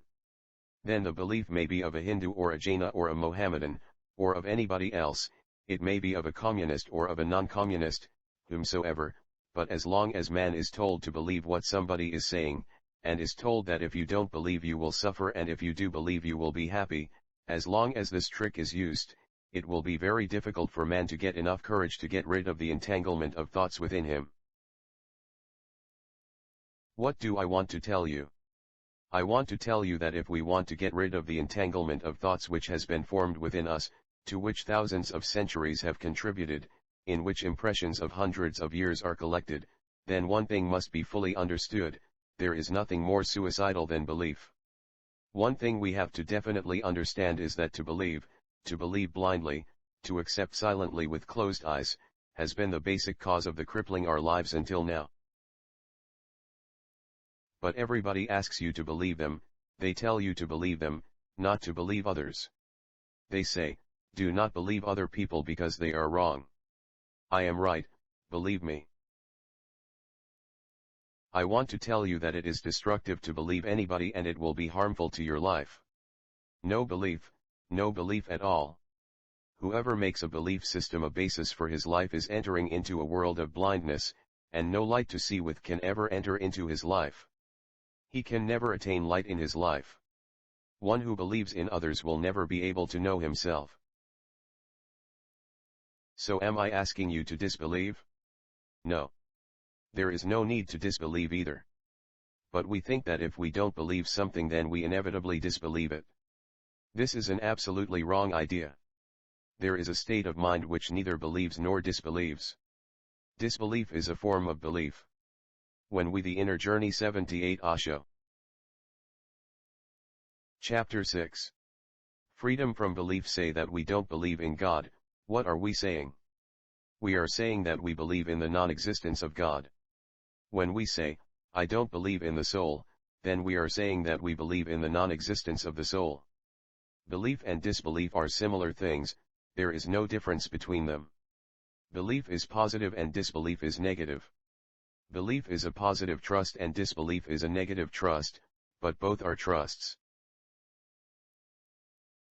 Then the belief may be of a Hindu or a Jaina or a Mohammedan, or of anybody else, it may be of a communist or of a non-communist, whomsoever, but as long as man is told to believe what somebody is saying, and is told that if you don't believe you will suffer and if you do believe you will be happy, as long as this trick is used, it will be very difficult for man to get enough courage to get rid of the entanglement of thoughts within him. What do I want to tell you? I want to tell you that if we want to get rid of the entanglement of thoughts which has been formed within us, to which thousands of centuries have contributed, in which impressions of hundreds of years are collected, then one thing must be fully understood: there is nothing more suicidal than belief. One thing we have to definitely understand is that to believe blindly, to accept silently with closed eyes, has been the basic cause of the crippling our lives until now. But everybody asks you to believe them, they tell you to believe them, not to believe others. They say, do not believe other people because they are wrong. I am right, believe me. I want to tell you that it is destructive to believe anybody, and it will be harmful to your life. No belief at all. Whoever makes a belief system a basis for his life is entering into a world of blindness, and no light to see with can ever enter into his life. He can never attain light in his life. One who believes in others will never be able to know himself. So am I asking you to disbelieve? No. There is no need to disbelieve either. But we think that if we don't believe something then we inevitably disbelieve it. This is an absolutely wrong idea. There is a state of mind which neither believes nor disbelieves. Disbelief is a form of belief. When we The Inner Journey 78 Osho. Chapter 6. Freedom from belief. Say that we don't believe in God. What are we saying? We are saying that we believe in the non-existence of God. When we say, I don't believe in the soul, then we are saying that we believe in the non-existence of the soul. Belief and disbelief are similar things, there is no difference between them. Belief is positive and disbelief is negative. Belief is a positive trust and disbelief is a negative trust, but both are trusts.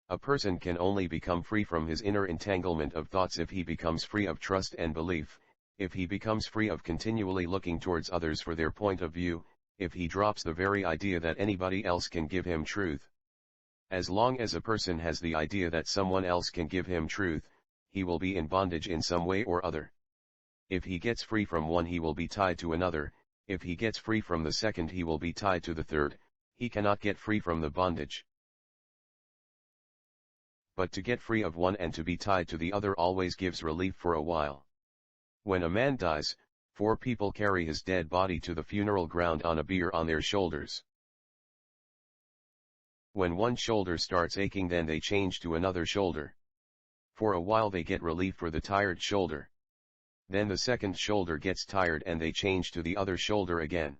A person can only become free from his inner entanglement of thoughts if he becomes free of trust and belief, if he becomes free of continually looking towards others for their point of view, if he drops the very idea that anybody else can give him truth. As long as a person has the idea that someone else can give him truth, he will be in bondage in some way or other. If he gets free from one he will be tied to another, if he gets free from the second he will be tied to the third, he cannot get free from the bondage. But to get free of one and to be tied to the other always gives relief for a while. When a man dies, 4 people carry his dead body to the funeral ground on a bier on their shoulders. When one shoulder starts aching then they change to another shoulder. For a while they get relief for the tired shoulder. Then the second shoulder gets tired and they change to the other shoulder again.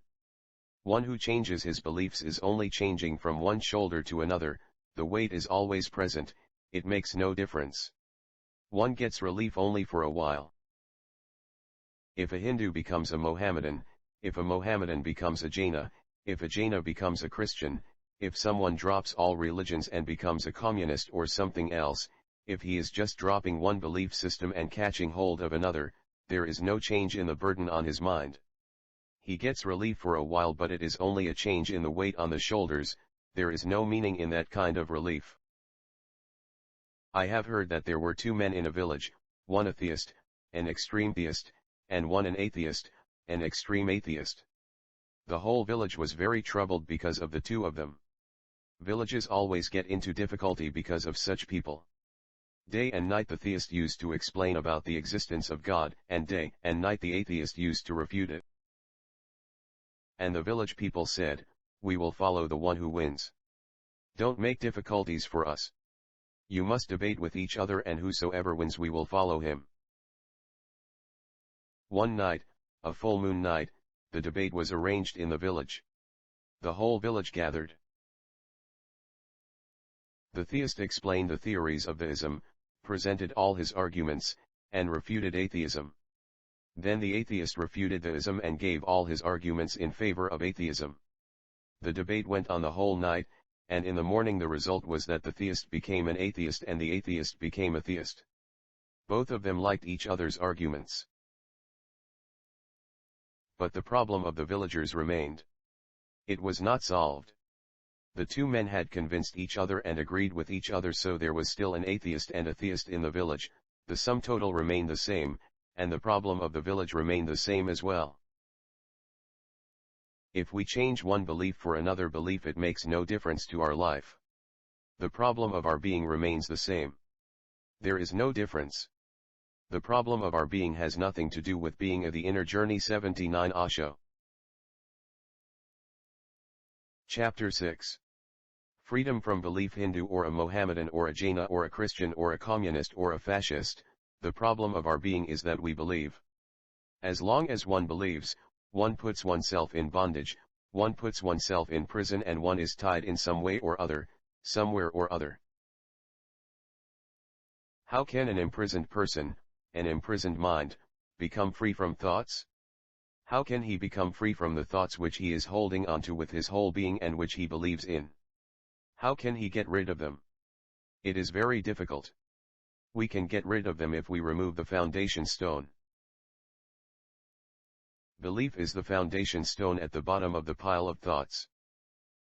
One who changes his beliefs is only changing from one shoulder to another, the weight is always present, it makes no difference. One gets relief only for a while. If a Hindu becomes a Mohammedan, if a Mohammedan becomes a Jaina, if a Jaina becomes a Christian, if someone drops all religions and becomes a communist or something else, If he is just dropping one belief system and catching hold of another, there is no change in the burden on his mind. He gets relief for a while, but it is only a change in the weight on the shoulders. There is no meaning in that kind of relief. I have heard that there were two men in a village, one a theist, an extreme theist, and one an atheist, an extreme atheist. The whole village was very troubled because of the two of them. Villages always get into difficulty because of such people. Day and night the theist used to explain about the existence of God, and day and night the atheist used to refute it. And the village people said, "We will follow the one who wins. Don't make difficulties for us. You must debate with each other, and whosoever wins we will follow him." One night, a full moon night, the debate was arranged in the village. The whole village gathered. The theist explained the theories of theism, presented all his arguments, and refuted atheism. Then the atheist refuted theism and gave all his arguments in favor of atheism. The debate went on the whole night, and in the morning the result was that the theist became an atheist and the atheist became a theist. Both of them liked each other's arguments. But the problem of the villagers remained. It was not solved. The two men had convinced each other and agreed with each other, so there was still an atheist and a theist in the village. The sum total remained the same, and the problem of the village remained the same as well. If we change one belief for another belief, it makes no difference to our life. The problem of our being remains the same. There is no difference. The problem of our being has nothing to do with being of the inner journey. 79 Osho. Chapter 6. Freedom from belief. Hindu or a Mohammedan or a Jaina or a Christian or a communist or a fascist, the problem of our being is that we believe. As long as one believes, one puts oneself in bondage, one puts oneself in prison, and one is tied in some way or other, somewhere or other. How can an imprisoned person, an imprisoned mind, become free from thoughts? How can he become free from the thoughts which he is holding onto with his whole being and which he believes in? How can he get rid of them? It is very difficult. We can get rid of them if we remove the foundation stone. Belief is the foundation stone at the bottom of the pile of thoughts.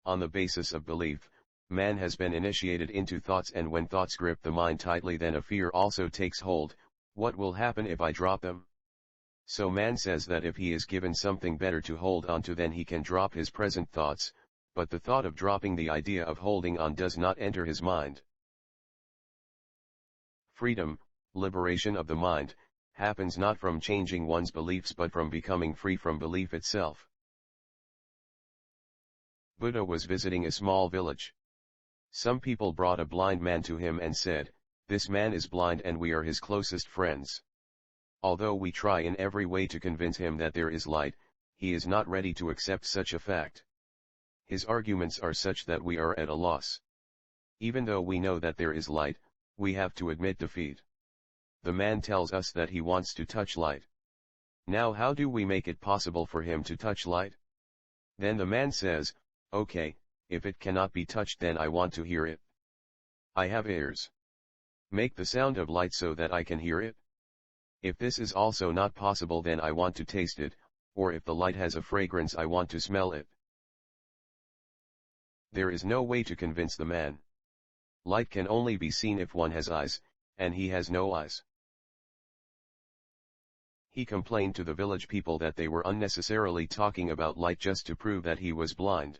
On the basis of belief, man has been initiated into thoughts, and when thoughts grip the mind tightly, then a fear also takes hold. What will happen if I drop them? So man says that if he is given something better to hold on to, then he can drop his present thoughts, but the thought of dropping the idea of holding on does not enter his mind. Freedom, liberation of the mind, happens not from changing one's beliefs but from becoming free from belief itself. Buddha was visiting a small village. Some people brought a blind man to him and said, "This man is blind and we are his closest friends. Although we try in every way to convince him that there is light, he is not ready to accept such a fact. His arguments are such that we are at a loss. Even though we know that there is light, we have to admit defeat. The man tells us that he wants to touch light. Now how do we make it possible for him to touch light?" Then the man says, "Okay, if it cannot be touched, then I want to hear it. I have ears. Make the sound of light so that I can hear it. If this is also not possible, then I want to taste it, or if the light has a fragrance, I want to smell it." There is no way to convince the man. Light can only be seen if one has eyes, and he has no eyes. He complained to the village people that they were unnecessarily talking about light just to prove that he was blind.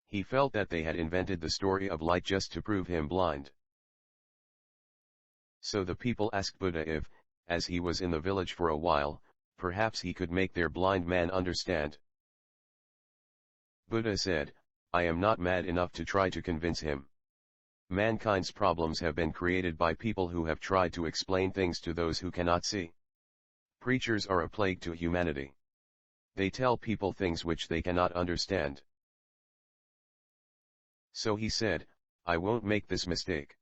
He felt that they had invented the story of light just to prove him blind. So the people asked Buddha if, as he was in the village for a while, perhaps he could make their blind man understand. Buddha said, "I am not mad enough to try to convince him. Mankind's problems have been created by people who have tried to explain things to those who cannot see. Preachers are a plague to humanity. They tell people things which they cannot understand." So he said, "I won't make this mistake.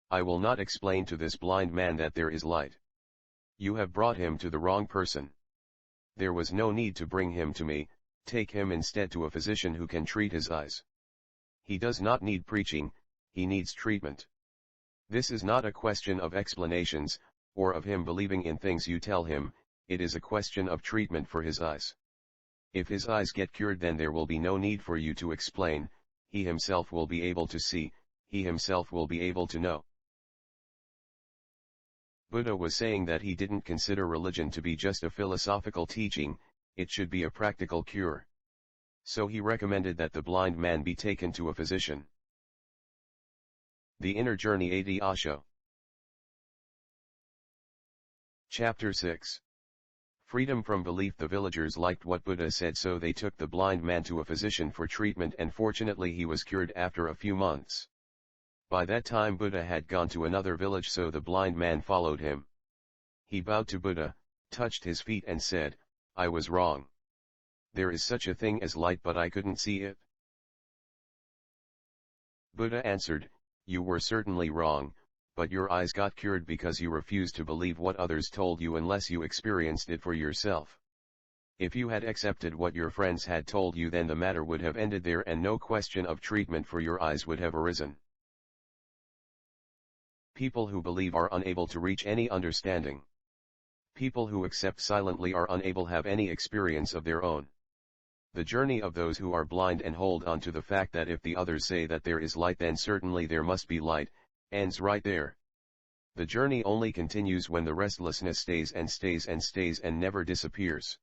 I will not explain to this blind man that there is light. You have brought him to the wrong person. There was no need to bring him to me. Take him instead to a physician who can treat his eyes. He does not need preaching, he needs treatment." This is not a question of explanations, or of him believing in things you tell him, it is a question of treatment for his eyes. If his eyes get cured, then there will be no need for you to explain, he himself will be able to see, he himself will be able to know. Buddha was saying that he didn't consider religion to be just a philosophical teaching, it should be a practical cure. So he recommended that the blind man be taken to a physician. The Inner Journey AD Osho. Chapter 6. Freedom from belief. The villagers liked what Buddha said, so they took the blind man to a physician for treatment, and fortunately he was cured after a few months. By that time Buddha had gone to another village, so the blind man followed him. He bowed to Buddha, touched his feet and said, "I was wrong. There is such a thing as light, but I couldn't see it." Buddha answered, "You were certainly wrong, but your eyes got cured because you refused to believe what others told you unless you experienced it for yourself. If you had accepted what your friends had told you, then the matter would have ended there and no question of treatment for your eyes would have arisen." People who believe are unable to reach any understanding. People who accept silently are unable to have any experience of their own. The journey of those who are blind and hold on to the fact that if the others say that there is light, then certainly there must be light, ends right there. The journey only continues when the restlessness stays and stays and stays and never disappears.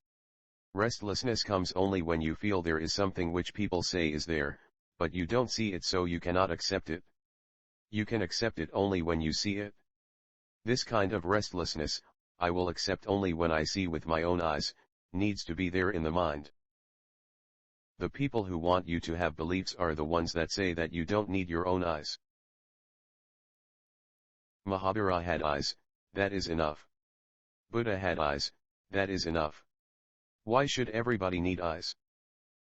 Restlessness comes only when you feel there is something which people say is there, but you don't see it, so you cannot accept it. You can accept it only when you see it. This kind of restlessness, I will accept only when I see with my own eyes, needs to be there in the mind. The people who want you to have beliefs are the ones that say that you don't need your own eyes. Mahabharata had eyes, that is enough. Buddha had eyes, that is enough. Why should everybody need eyes?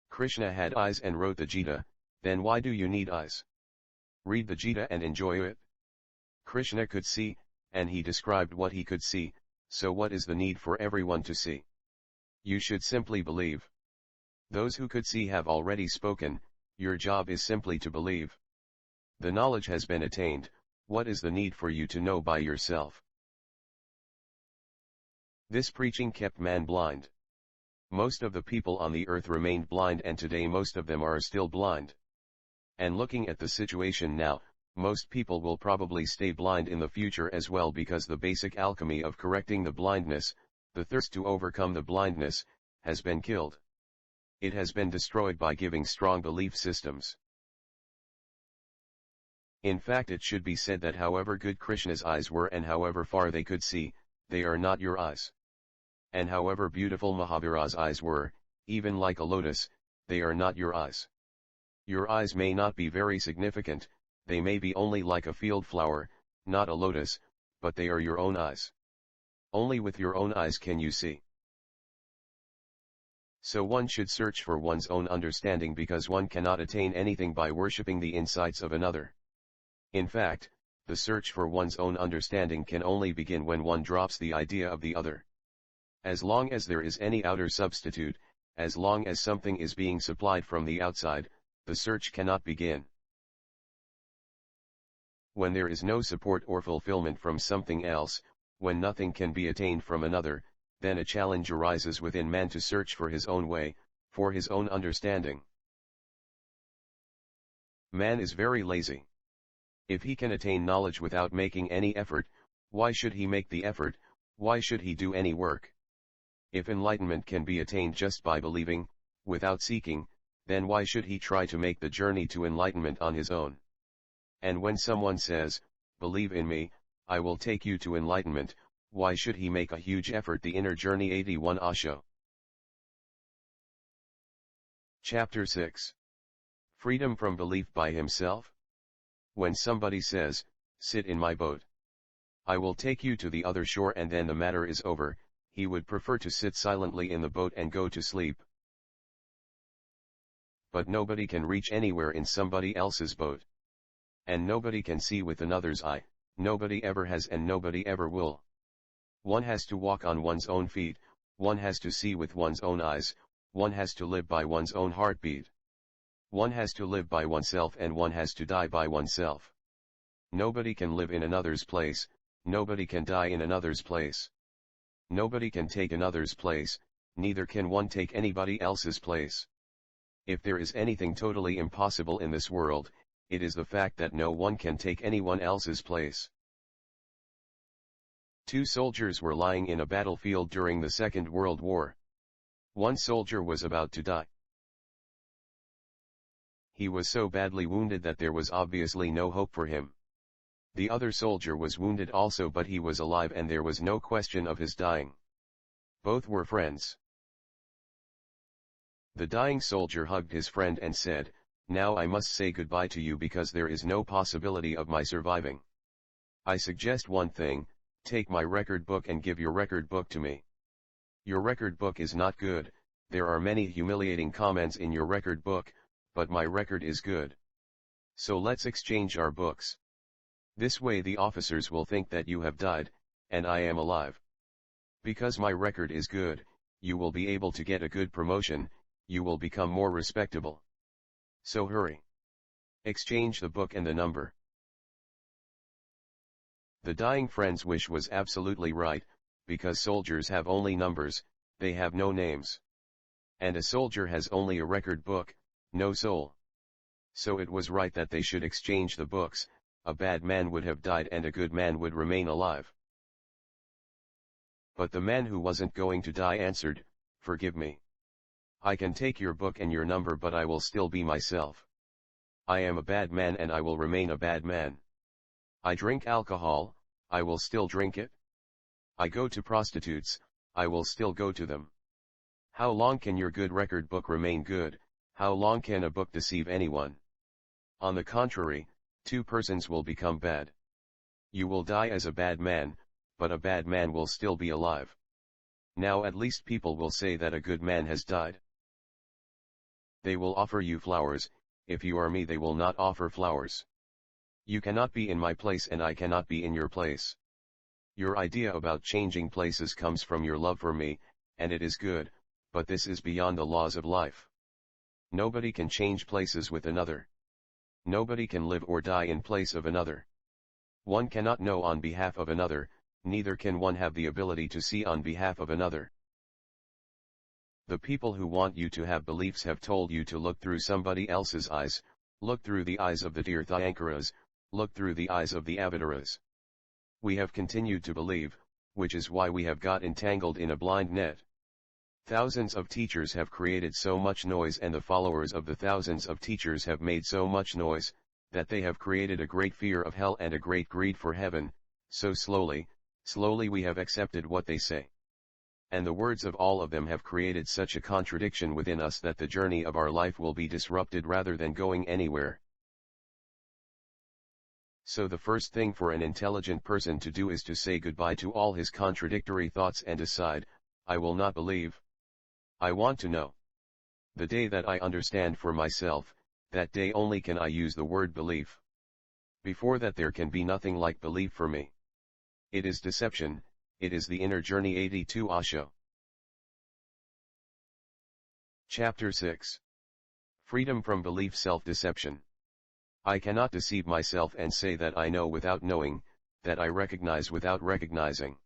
Krishna had eyes and wrote the Gita, then why do you need eyes? Read the Gita and enjoy it. Krishna could see, and he described what he could see, so what is the need for everyone to see? You should simply believe. Those who could see have already spoken, your job is simply to believe. The knowledge has been attained, what is the need for you to know by yourself? This preaching kept man blind. Most of the people on the earth remained blind, and today most of them are still blind. And looking at the situation now, most people will probably stay blind in the future as well, because the basic alchemy of correcting the blindness, the thirst to overcome the blindness, has been killed. It has been destroyed by giving strong belief systems. In fact, it should be said that however good Krishna's eyes were and however far they could see, they are not your eyes. And however beautiful Mahabharata's eyes were, even like a lotus, they are not your eyes. Your eyes may not be very significant, they may be only like a field flower, not a lotus, but they are your own eyes. Only with your own eyes can you see. So one should search for one's own understanding, because one cannot attain anything by worshipping the insights of another. In fact, the search for one's own understanding can only begin when one drops the idea of the other. As long as there is any outer substitute, as long as something is being supplied from the outside, the search cannot begin. When there is no support or fulfillment from something else, when nothing can be attained from another, then a challenge arises within man to search for his own way, for his own understanding. Man is very lazy. If he can attain knowledge without making any effort, why should he make the effort, why should he do any work? If enlightenment can be attained just by believing, without seeking, then why should he try to make the journey to enlightenment on his own? And when someone says, "Believe in me, I will take you to enlightenment," why should he make a huge effort? The Inner Journey 81 Osho. Chapter 6. Freedom from belief by himself. When somebody says, "Sit in my boat. I will take you to the other shore," and then the matter is over, he would prefer to sit silently in the boat and go to sleep. But nobody can reach anywhere in somebody else's boat. And nobody can see with another's eye, nobody ever has and nobody ever will. One has to walk on one's own feet, one has to see with one's own eyes, one has to live by one's own heartbeat. One has to live by oneself and one has to die by oneself. Nobody can live in another's place, nobody can die in another's place. Nobody can take another's place, neither can one take anybody else's place. If there is anything totally impossible in this world, it is the fact that no one can take anyone else's place. Two soldiers were lying in a battlefield during the Second World War. One soldier was about to die. He was so badly wounded that there was obviously no hope for him. The other soldier was wounded also, but he was alive and there was no question of his dying. Both were friends. The dying soldier hugged his friend and said, "Now I must say goodbye to you because there is no possibility of my surviving. I suggest one thing, take my record book and give your record book to me. Your record book is not good, there are many humiliating comments in your record book, but my record is good. So let's exchange our books. This way the officers will think that you have died, and I am alive. Because my record is good, you will be able to get a good promotion, you will become more respectable. So hurry. Exchange the book and the number." The dying friend's wish was absolutely right, because soldiers have only numbers, they have no names. And a soldier has only a record book, no soul. So it was right that they should exchange the books. A bad man would have died and a good man would remain alive. But the man who wasn't going to die answered, "Forgive me. I can take your book and your number, but I will still be myself. I am a bad man and I will remain a bad man. I drink alcohol, I will still drink it. I go to prostitutes, I will still go to them. How long can your good record book remain good? How long can a book deceive anyone? On the contrary, two persons will become bad. You will die as a bad man, but a bad man will still be alive. Now at least people will say that a good man has died. They will offer you flowers, if you are me they will not offer flowers. You cannot be in my place and I cannot be in your place. Your idea about changing places comes from your love for me, and it is good, but this is beyond the laws of life. Nobody can change places with another. Nobody can live or die in place of another. One cannot know on behalf of another, neither can one have the ability to see on behalf of another. The people who want you to have beliefs have told you to look through somebody else's eyes, look through the eyes of the Tirthankaras, look through the eyes of the Avataras. We have continued to believe, which is why we have got entangled in a blind net. Thousands of teachers have created so much noise and the followers of the thousands of teachers have made so much noise, that they have created a great fear of hell and a great greed for heaven, so slowly we have accepted what they say. And the words of all of them have created such a contradiction within us that the journey of our life will be disrupted rather than going anywhere. So the first thing for an intelligent person to do is to say goodbye to all his contradictory thoughts and decide, I will not believe. I want to know. The day that I understand for myself, that day only can I use the word belief. Before that there can be nothing like belief for me. It is deception, it is the inner journey. 82 Osho. Chapter 6. Freedom from belief. Self-deception. I cannot deceive myself and say that I know without knowing, that I recognize without recognizing.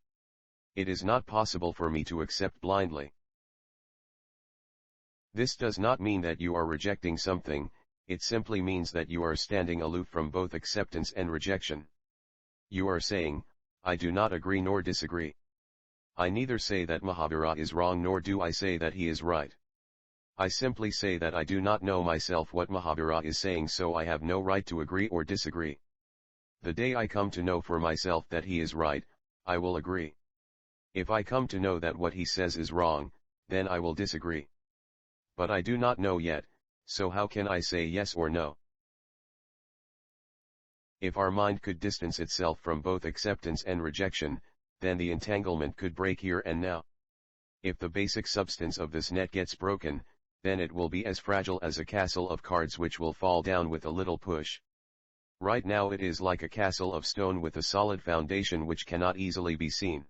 It is not possible for me to accept blindly. This does not mean that you are rejecting something, it simply means that you are standing aloof from both acceptance and rejection. You are saying, I do not agree nor disagree. I neither say that Mahabharata is wrong nor do I say that he is right. I simply say that I do not know myself what Mahabharata is saying, so I have no right to agree or disagree. The day I come to know for myself that he is right, I will agree. If I come to know that what he says is wrong, then I will disagree. But I do not know yet, so how can I say yes or no? If our mind could distance itself from both acceptance and rejection, then the entanglement could break here and now. If the basic substance of this net gets broken, then it will be as fragile as a castle of cards which will fall down with a little push. Right now it is like a castle of stone with a solid foundation which cannot easily be seen.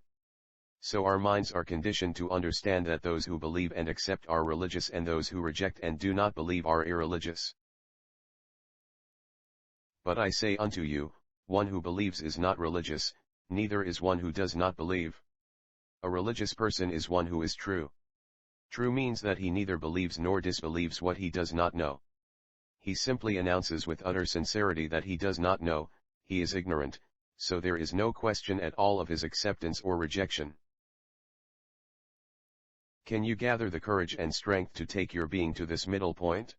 So our minds are conditioned to understand that those who believe and accept are religious and those who reject and do not believe are irreligious. But I say unto you, One who believes is not religious, neither is one who does not believe. A religious person is one who is true. True means that he neither believes nor disbelieves what he does not know. He simply announces with utter sincerity that he does not know, he is ignorant, so there is no question at all of his acceptance or rejection. Can you gather the courage and strength to take your being to this middle point?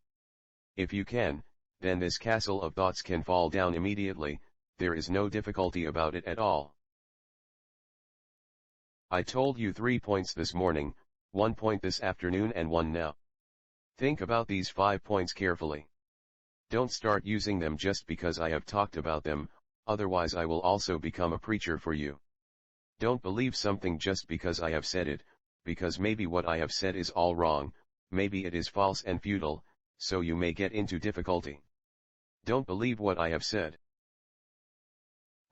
If you can, then this castle of thoughts can fall down immediately, there is no difficulty about it at all. I told you 3 points this morning, 1 point this afternoon and 1 now. Think about these 5 points carefully. Don't start using them just because I have talked about them, otherwise I will also become a preacher for you. Don't believe something just because I have said it, because maybe what I have said is all wrong, maybe it is false and futile, so you may get into difficulty. Don't believe what I have said.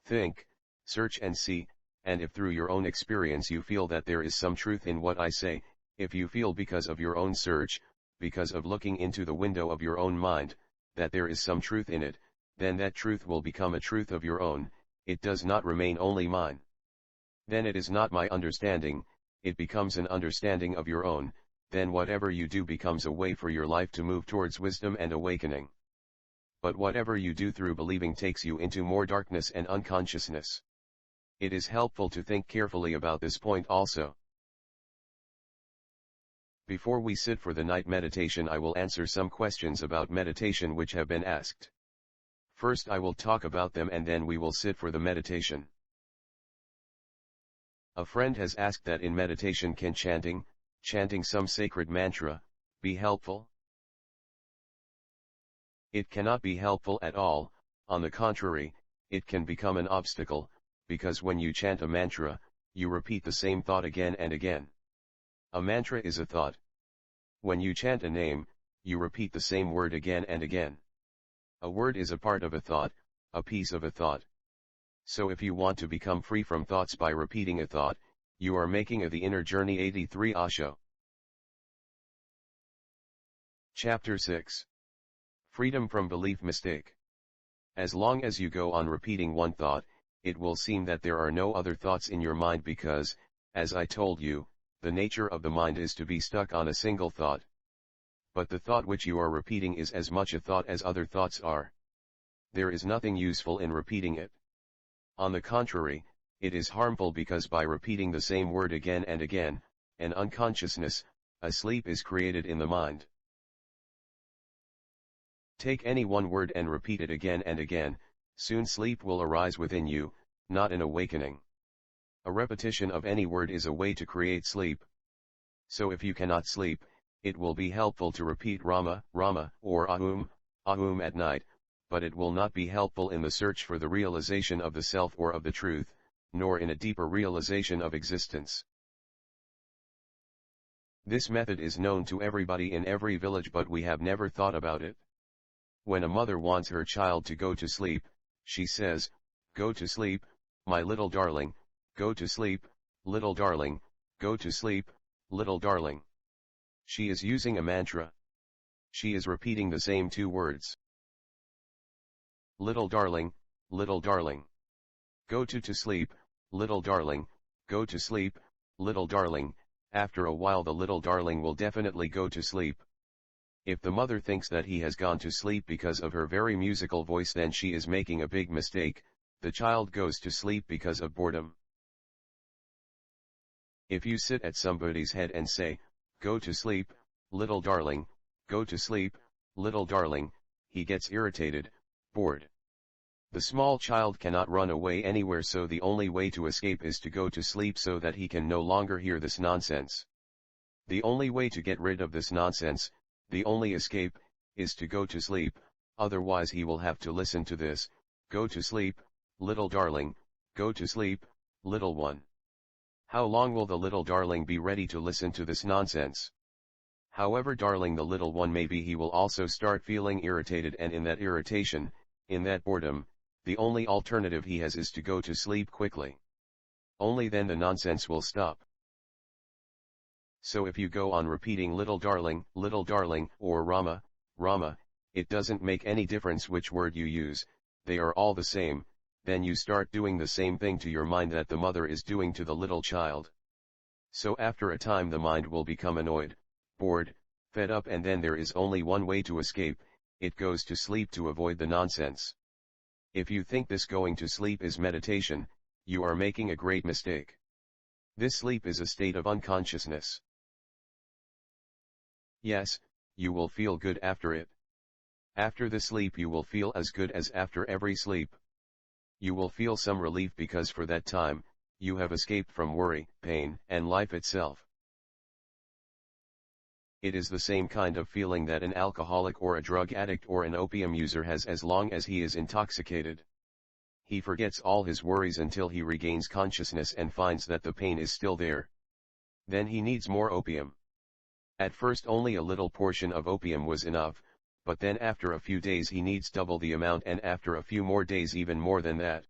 Think, search and see, and if through your own experience you feel that there is some truth in what I say, if you feel because of your own search, because of looking into the window of your own mind, that there is some truth in it, then that truth will become a truth of your own, it does not remain only mine. Then it is not my understanding, it becomes an understanding of your own, then whatever you do becomes a way for your life to move towards wisdom and awakening. But whatever you do through believing takes you into more darkness and unconsciousness. It is helpful to think carefully about this point also. Before we sit for the night meditation, I will answer some questions about meditation which have been asked. First I will talk about them and then we will sit for the meditation. A friend has asked that in meditation can chanting some sacred mantra, be helpful? It cannot be helpful at all, on the contrary, it can become an obstacle, because when you chant a mantra, you repeat the same thought again and again. A mantra is a thought. When you chant a name, you repeat the same word again and again. A word is a part of a thought, a piece of a thought. So if you want to become free from thoughts by repeating a thought, you are making the inner journey. 83 Osho. Chapter 6. Freedom from belief mistake. As long as you go on repeating one thought, it will seem that there are no other thoughts in your mind because, as I told you, the nature of the mind is to be stuck on a single thought. But the thought which you are repeating is as much a thought as other thoughts are. There is nothing useful in repeating it. On the contrary, it is harmful because by repeating the same word again and again, an unconsciousness, a sleep is created in the mind. Take any one word and repeat it again and again, soon sleep will arise within you, not an awakening. A repetition of any word is a way to create sleep. So if you cannot sleep, it will be helpful to repeat Rama, Rama, or Ahum, Ahum at night, but it will not be helpful in the search for the realization of the self or of the truth, nor in a deeper realization of existence. This method is known to everybody in every village, but we have never thought about it. When a mother wants her child to go to sleep, she says, "Go to sleep, my little darling, go to sleep, little darling, go to sleep, little darling." She is using a mantra. She is repeating the same two words. Little darling, little darling. Go to sleep, little darling, go to sleep, little darling. After a while the little darling will definitely go to sleep. If the mother thinks that he has gone to sleep because of her very musical voice, then she is making a big mistake. The child goes to sleep because of boredom. If you sit at somebody's head and say, "Go to sleep, little darling, go to sleep, little darling," he gets irritated, bored. The small child cannot run away anywhere, so the only way to escape is to go to sleep so that he can no longer hear this nonsense. The only way to get rid of this nonsense, the only escape, is to go to sleep, otherwise he will have to listen to this, "Go to sleep, little darling, go to sleep, little one." How long will the little darling be ready to listen to this nonsense? However darling the little one may be, he will also start feeling irritated, and in that irritation, in that boredom, the only alternative he has is to go to sleep quickly. Only then the nonsense will stop. So if you go on repeating little darling, or Rama, Rama, it doesn't make any difference which word you use, they are all the same, then you start doing the same thing to your mind that the mother is doing to the little child. So after a time the mind will become annoyed, bored, fed up, and then there is only one way to escape, it goes to sleep to avoid the nonsense. If you think this going to sleep is meditation, you are making a great mistake. This sleep is a state of unconsciousness. Yes, you will feel good after it. After the sleep you will feel as good as after every sleep. You will feel some relief because for that time, you have escaped from worry, pain, and life itself. It is the same kind of feeling that an alcoholic or a drug addict or an opium user has as long as he is intoxicated. He forgets all his worries until he regains consciousness and finds that the pain is still there. Then he needs more opium. At first only a little portion of opium was enough, but then after a few days he needs double the amount, and after a few more days even more than that.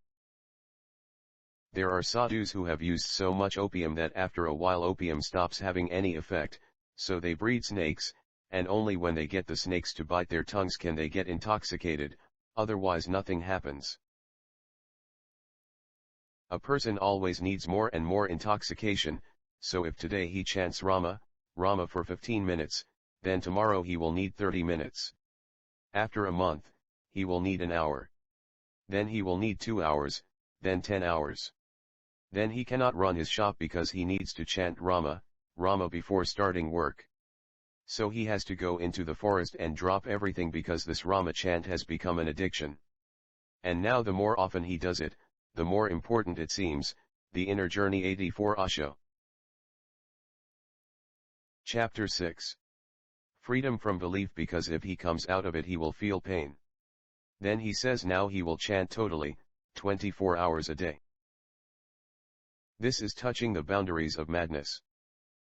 There are sadhus who have used so much opium that after a while opium stops having any effect, so they breed snakes, and only when they get the snakes to bite their tongues can they get intoxicated, otherwise nothing happens. A person always needs more and more intoxication, so if today he chants Rama, Rama for 15 minutes, then tomorrow he will need 30 minutes. After a month, he will need an hour. Then he will need 2 hours, then 10 hours. Then he cannot run his shop because he needs to chant Rama, Rama before starting work. So he has to go into the forest and drop everything because this Rama chant has become an addiction. And now the more often he does it, the more important it seems. The Inner Journey 84 Osho. Chapter 6. Freedom from belief, because if he comes out of it he will feel pain. Then he says now he will chant totally, 24 hours a day. This is touching the boundaries of madness.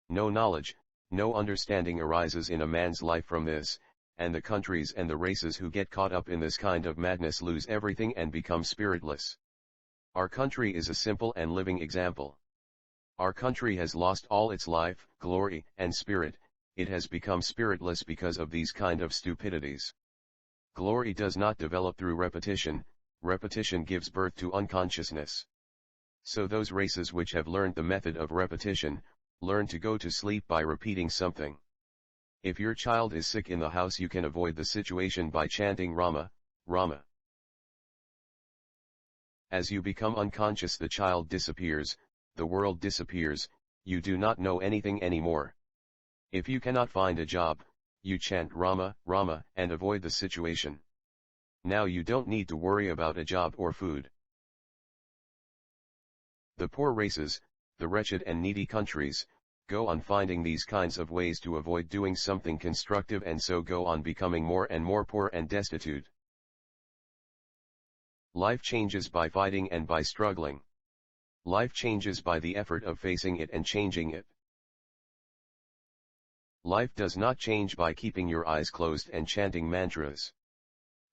No knowledge, no understanding arises in a man's life from this, and the countries and the races who get caught up in this kind of madness lose everything and become spiritless. Our country is a simple and living example. Our country has lost all its life, glory, and spirit. It has become spiritless because of these kind of stupidities. Glory does not develop through repetition, repetition gives birth to unconsciousness. So those races which have learned the method of repetition, learn to go to sleep by repeating something. If your child is sick in the house you can avoid the situation by chanting Rama, Rama. As you become unconscious the child disappears, the world disappears, you do not know anything anymore. If you cannot find a job, you chant Rama, Rama, and avoid the situation. Now you don't need to worry about a job or food. The poor races, the wretched and needy countries, go on finding these kinds of ways to avoid doing something constructive and so go on becoming more and more poor and destitute. Life changes by fighting and by struggling. Life changes by the effort of facing it and changing it. Life does not change by keeping your eyes closed and chanting mantras.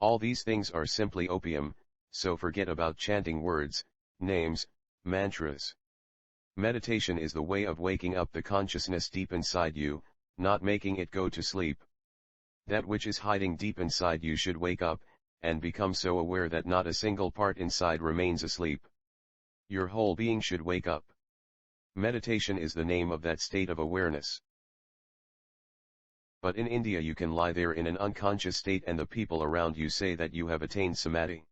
All these things are simply opium, so forget about chanting words, names, mantras. Meditation is the way of waking up the consciousness deep inside you, not making it go to sleep. That which is hiding deep inside you should wake up, and become so aware that not a single part inside remains asleep. Your whole being should wake up. Meditation is the name of that state of awareness. But in India you can lie there in an unconscious state and the people around you say that you have attained samadhi.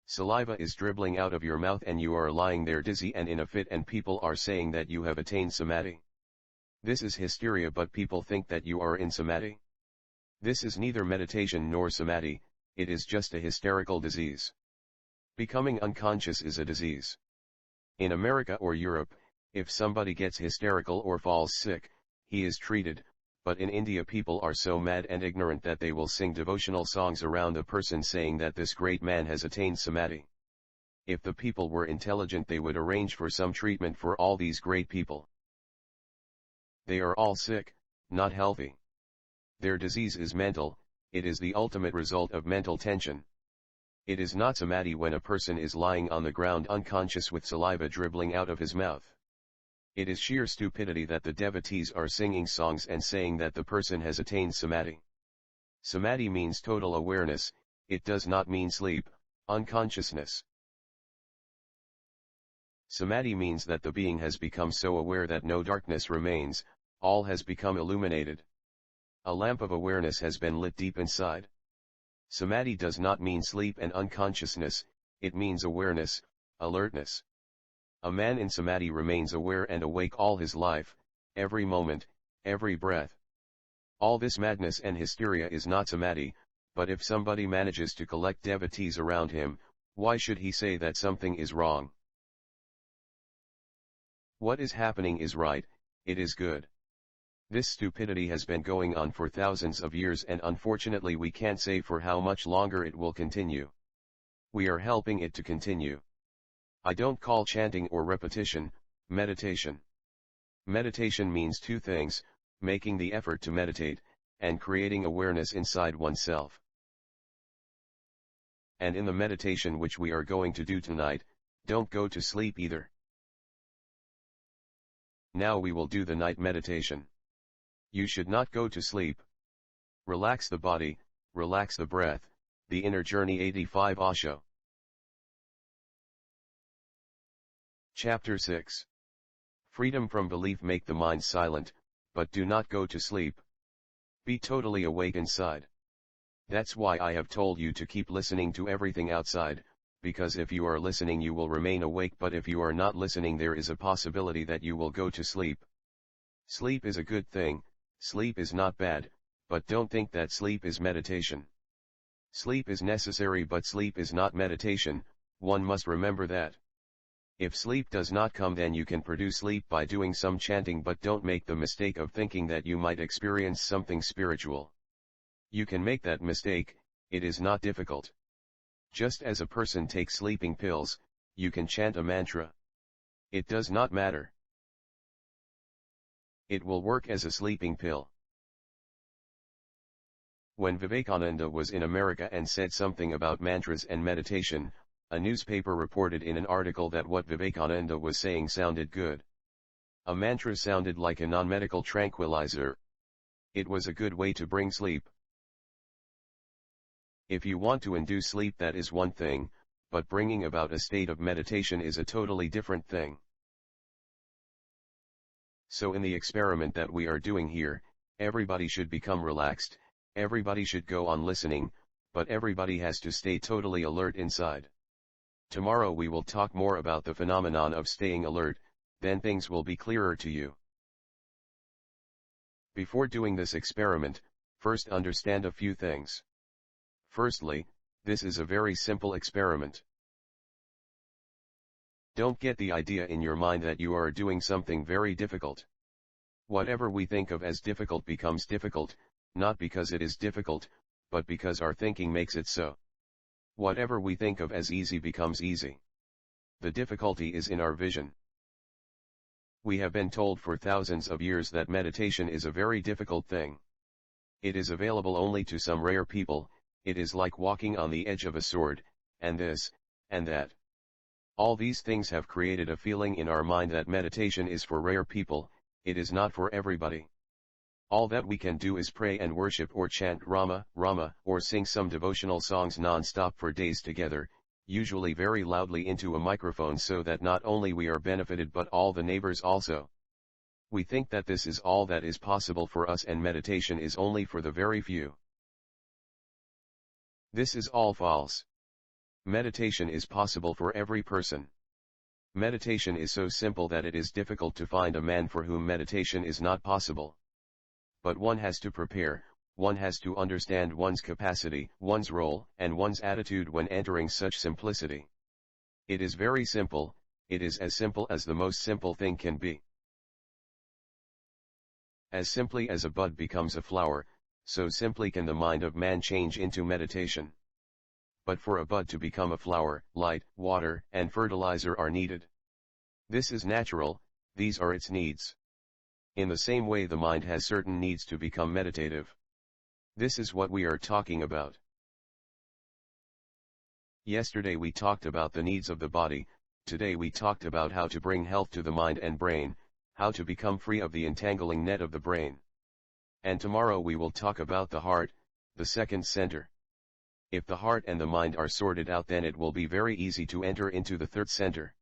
Saliva is dribbling out of your mouth and you are lying there dizzy and in a fit and people are saying that you have attained samadhi. This is hysteria, but people think that you are in samadhi. This is neither meditation nor samadhi, it is just a hysterical disease. Becoming unconscious is a disease. In America or Europe, if somebody gets hysterical or falls sick, he is treated, but in India people are so mad and ignorant that they will sing devotional songs around a person saying that this great man has attained samadhi. If the people were intelligent they would arrange for some treatment for all these great people. They are all sick, not healthy. Their disease is mental, it is the ultimate result of mental tension. It is not samadhi when a person is lying on the ground unconscious with saliva dribbling out of his mouth. It is sheer stupidity that the devotees are singing songs and saying that the person has attained samadhi. Samadhi means total awareness, it does not mean sleep, unconsciousness. Samadhi means that the being has become so aware that no darkness remains, all has become illuminated. A lamp of awareness has been lit deep inside. Samadhi does not mean sleep and unconsciousness, it means awareness, alertness. A man in Samadhi remains aware and awake all his life, every moment, every breath. All this madness and hysteria is not Samadhi, but if somebody manages to collect devotees around him, why should he say that something is wrong? What is happening is right, it is good. This stupidity has been going on for thousands of years and unfortunately we can't say for how much longer it will continue. We are helping it to continue. I don't call chanting or repetition, meditation. Meditation means two things, making the effort to meditate, and creating awareness inside oneself. And in the meditation which we are going to do tonight, don't go to sleep either. Now we will do the night meditation. You should not go to sleep. Relax the body, relax the breath, the inner journey 85 Osho. Chapter 6. Freedom from belief. Make the mind silent, but do not go to sleep. Be totally awake inside. That's why I have told you to keep listening to everything outside, because if you are listening you will remain awake, but if you are not listening there is a possibility that you will go to sleep. Sleep is a good thing, sleep is not bad, but don't think that sleep is meditation. Sleep is necessary but sleep is not meditation, one must remember that. If sleep does not come then you can produce sleep by doing some chanting, but don't make the mistake of thinking that you might experience something spiritual. You can make that mistake, it is not difficult. Just as a person takes sleeping pills, you can chant a mantra. It does not matter. It will work as a sleeping pill. When Vivekananda was in America and said something about mantras and meditation, a newspaper reported in an article that what Vivekananda was saying sounded good. A mantra sounded like a non-medical tranquilizer. It was a good way to bring sleep. If you want to induce sleep, that is one thing, but bringing about a state of meditation is a totally different thing. So in the experiment that we are doing here, everybody should become relaxed, everybody should go on listening, but everybody has to stay totally alert inside. Tomorrow we will talk more about the phenomenon of staying alert, then things will be clearer to you. Before doing this experiment, first understand a few things. Firstly, this is a very simple experiment. Don't get the idea in your mind that you are doing something very difficult. Whatever we think of as difficult becomes difficult, not because it is difficult, but because our thinking makes it so. Whatever we think of as easy becomes easy. The difficulty is in our vision. We have been told for thousands of years that meditation is a very difficult thing. It is available only to some rare people. It is like walking on the edge of a sword, and this, and that. All these things have created a feeling in our mind that meditation is for rare people, it is not for everybody. All that we can do is pray and worship or chant Rama, Rama, or sing some devotional songs non-stop for days together, usually very loudly into a microphone so that not only we are benefited but all the neighbors also. We think that this is all that is possible for us and meditation is only for the very few. This is all false. Meditation is possible for every person. Meditation is so simple that it is difficult to find a man for whom meditation is not possible. But one has to prepare, one has to understand one's capacity, one's role, and one's attitude when entering such simplicity. It is very simple, it is as simple as the most simple thing can be. As simply as a bud becomes a flower, so simply can the mind of man change into meditation. But for a bud to become a flower, light, water, and fertilizer are needed. This is natural, these are its needs. In the same way the mind has certain needs to become meditative. This is what we are talking about. Yesterday we talked about the needs of the body, today we talked about how to bring health to the mind and brain, how to become free of the entangling net of the brain. And tomorrow we will talk about the heart, the second center. If the heart and the mind are sorted out, then it will be very easy to enter into the third center.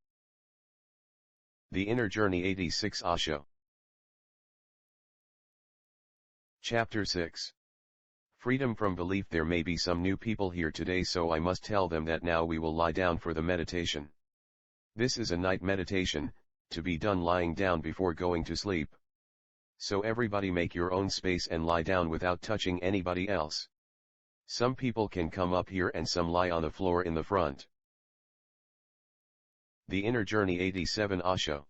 The Inner Journey 86 Osho. Chapter 6. Freedom from belief. There may be some new people here today, so I must tell them that now we will lie down for the meditation. This is a night meditation, to be done lying down before going to sleep. So everybody make your own space and lie down without touching anybody else. Some people can come up here and some lie on the floor in the front. The Inner Journey 87 Osho.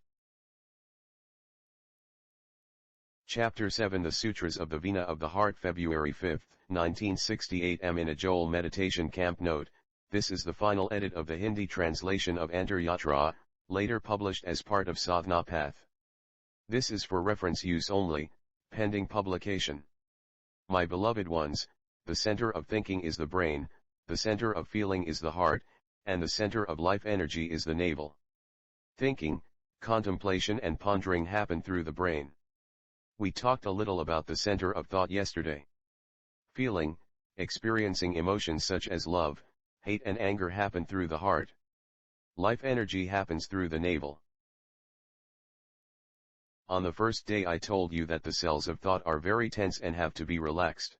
Chapter 7. The Sutras of the Vina of the Heart. February 5, 1968. I'm in a Joel meditation camp. Note, this is the final edit of the Hindi translation of Antaryatra, later published as part of Sadhana Path. This is for reference use only, pending publication. My beloved ones, the center of thinking is the brain, the center of feeling is the heart, and the center of life energy is the navel. Thinking, contemplation and pondering happen through the brain. We talked a little about the center of thought yesterday. Feeling, experiencing emotions such as love, hate and anger happen through the heart. Life energy happens through the navel. On the first day I told you that the cells of thought are very tense and have to be relaxed.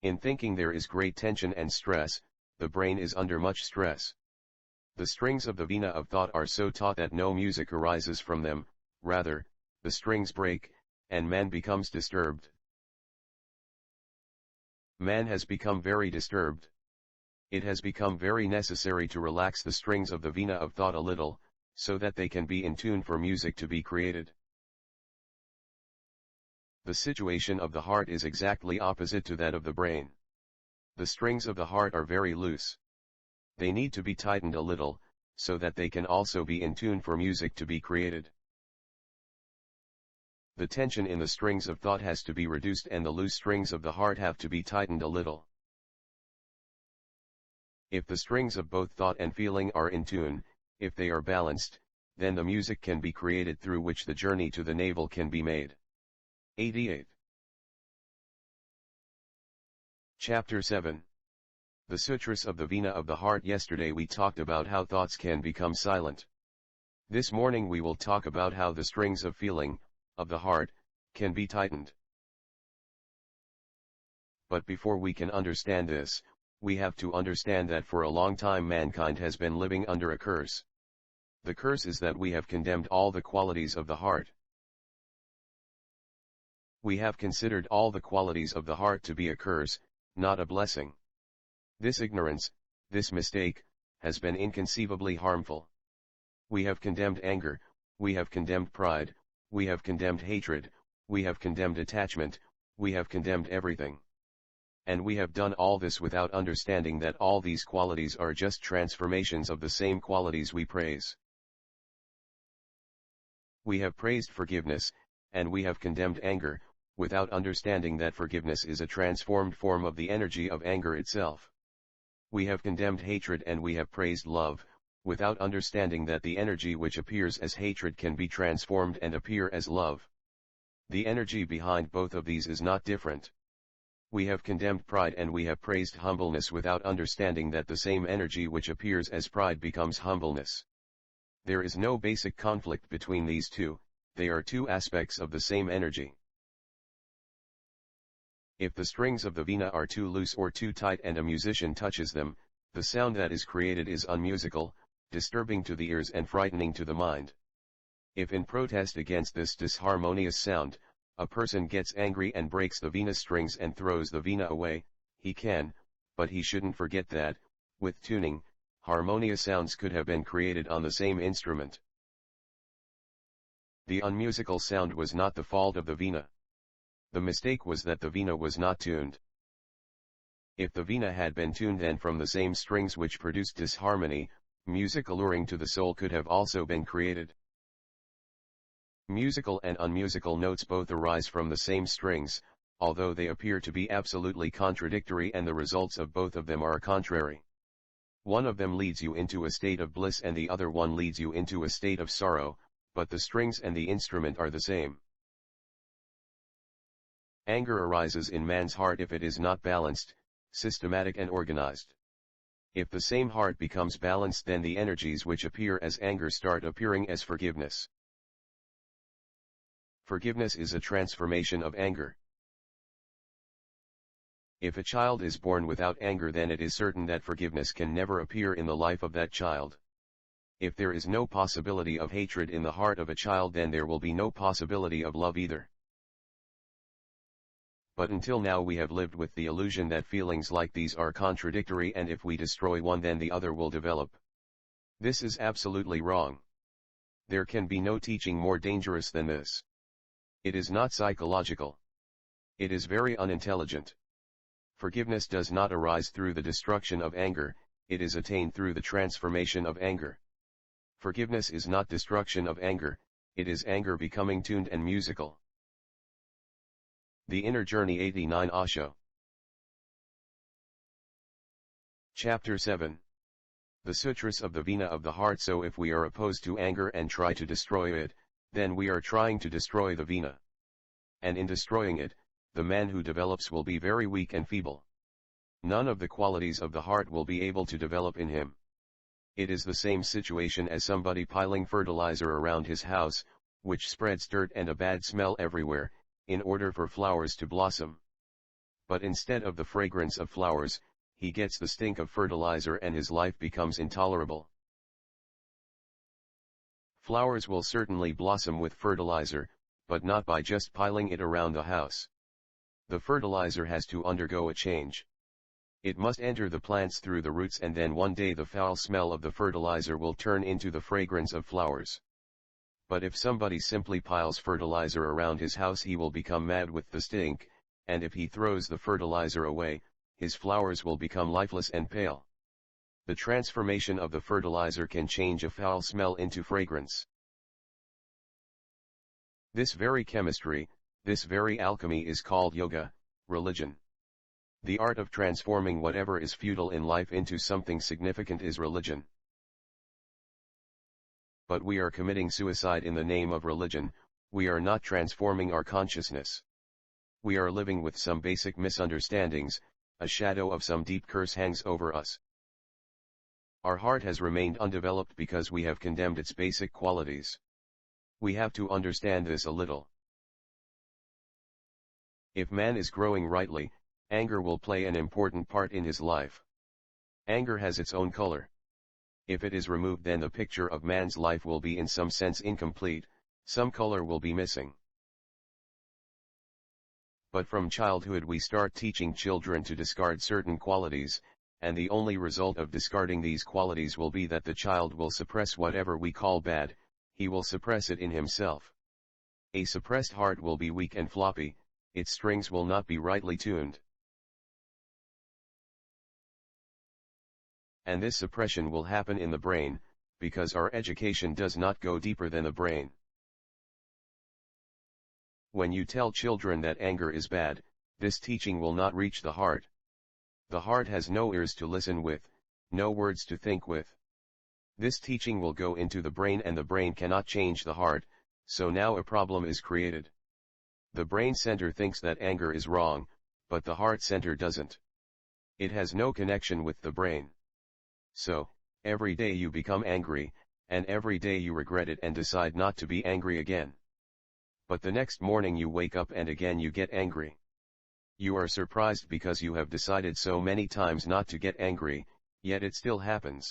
In thinking there is great tension and stress, the brain is under much stress. The strings of the vina of thought are so taut that no music arises from them, rather, the strings break, and man becomes disturbed. Man has become very disturbed. It has become very necessary to relax the strings of the vina of thought a little, so that they can be in tune for music to be created. The situation of the heart is exactly opposite to that of the brain. The strings of the heart are very loose. They need to be tightened a little, so that they can also be in tune for music to be created. The tension in the strings of thought has to be reduced and the loose strings of the heart have to be tightened a little. If the strings of both thought and feeling are in tune, if they are balanced, then the music can be created through which the journey to the navel can be made. 88. Chapter 7. The Sutras of the Vina of the Heart. Yesterday we talked about how thoughts can become silent. This morning we will talk about how the strings of feeling, of the heart, can be tightened. But before we can understand this, we have to understand that for a long time mankind has been living under a curse. The curse is that we have condemned all the qualities of the heart. We have considered all the qualities of the heart to be a curse, not a blessing. This ignorance, this mistake, has been inconceivably harmful. We have condemned anger, we have condemned pride, we have condemned hatred, we have condemned attachment, we have condemned everything. And we have done all this without understanding that all these qualities are just transformations of the same qualities we praise. We have praised forgiveness, and we have condemned anger, without understanding that forgiveness is a transformed form of the energy of anger itself. We have condemned hatred and we have praised love, without understanding that the energy which appears as hatred can be transformed and appear as love. The energy behind both of these is not different. We have condemned pride and we have praised humbleness without understanding that the same energy which appears as pride becomes humbleness. There is no basic conflict between these two, they are two aspects of the same energy. If the strings of the vina are too loose or too tight and a musician touches them, the sound that is created is unmusical, disturbing to the ears and frightening to the mind. If in protest against this disharmonious sound, a person gets angry and breaks the vina strings and throws the vina away, he can, but he shouldn't forget that, with tuning, harmonious sounds could have been created on the same instrument. The unmusical sound was not the fault of the vina. The mistake was that the vina was not tuned. If the vina had been tuned then from the same strings which produced disharmony, music alluring to the soul could have also been created. Musical and unmusical notes both arise from the same strings, although they appear to be absolutely contradictory and the results of both of them are contrary. One of them leads you into a state of bliss and the other one leads you into a state of sorrow, but the strings and the instrument are the same. Anger arises in man's heart if it is not balanced, systematic and organized. If the same heart becomes balanced then the energies which appear as anger start appearing as forgiveness. Forgiveness is a transformation of anger. If a child is born without anger, then it is certain that forgiveness can never appear in the life of that child. If there is no possibility of hatred in the heart of a child, then there will be no possibility of love either. But until now we have lived with the illusion that feelings like these are contradictory, and if we destroy one then the other will develop. This is absolutely wrong. There can be no teaching more dangerous than this. It is not psychological. It is very unintelligent. Forgiveness does not arise through the destruction of anger, it is attained through the transformation of anger. Forgiveness is not destruction of anger, it is anger becoming tuned and musical. The Inner Journey 89 Osho. Chapter 7. The Sutras of the Vina of the Heart. So if we are opposed to anger and try to destroy it, then we are trying to destroy the Vina. And in destroying it, the man who develops will be very weak and feeble. None of the qualities of the heart will be able to develop in him. It is the same situation as somebody piling fertilizer around his house, which spreads dirt and a bad smell everywhere, in order for flowers to blossom. But instead of the fragrance of flowers, he gets the stink of fertilizer and his life becomes intolerable. Flowers will certainly blossom with fertilizer, but not by just piling it around the house. The fertilizer has to undergo a change. It must enter the plants through the roots, and then one day the foul smell of the fertilizer will turn into the fragrance of flowers. But if somebody simply piles fertilizer around his house, he will become mad with the stink, and if he throws the fertilizer away, his flowers will become lifeless and pale. The transformation of the fertilizer can change a foul smell into fragrance. This very chemistry, this very alchemy is called yoga, religion. The art of transforming whatever is futile in life into something significant is religion. But we are committing suicide in the name of religion, we are not transforming our consciousness. We are living with some basic misunderstandings, a shadow of some deep curse hangs over us. Our heart has remained undeveloped because we have condemned its basic qualities. We have to understand this a little. If man is growing rightly, anger will play an important part in his life. Anger has its own color. If it is removed, then the picture of man's life will be in some sense incomplete, some color will be missing. But from childhood we start teaching children to discard certain qualities, and the only result of discarding these qualities will be that the child will suppress whatever we call bad, he will suppress it in himself. A suppressed heart will be weak and floppy, its strings will not be rightly tuned. And this suppression will happen in the brain, because our education does not go deeper than the brain. When you tell children that anger is bad, this teaching will not reach the heart. The heart has no ears to listen with, no words to think with. This teaching will go into the brain, and the brain cannot change the heart, so now a problem is created. The brain center thinks that anger is wrong, but the heart center doesn't. It has no connection with the brain. So, every day you become angry, and every day you regret it and decide not to be angry again. But the next morning you wake up and again you get angry. You are surprised because you have decided so many times not to get angry, yet it still happens.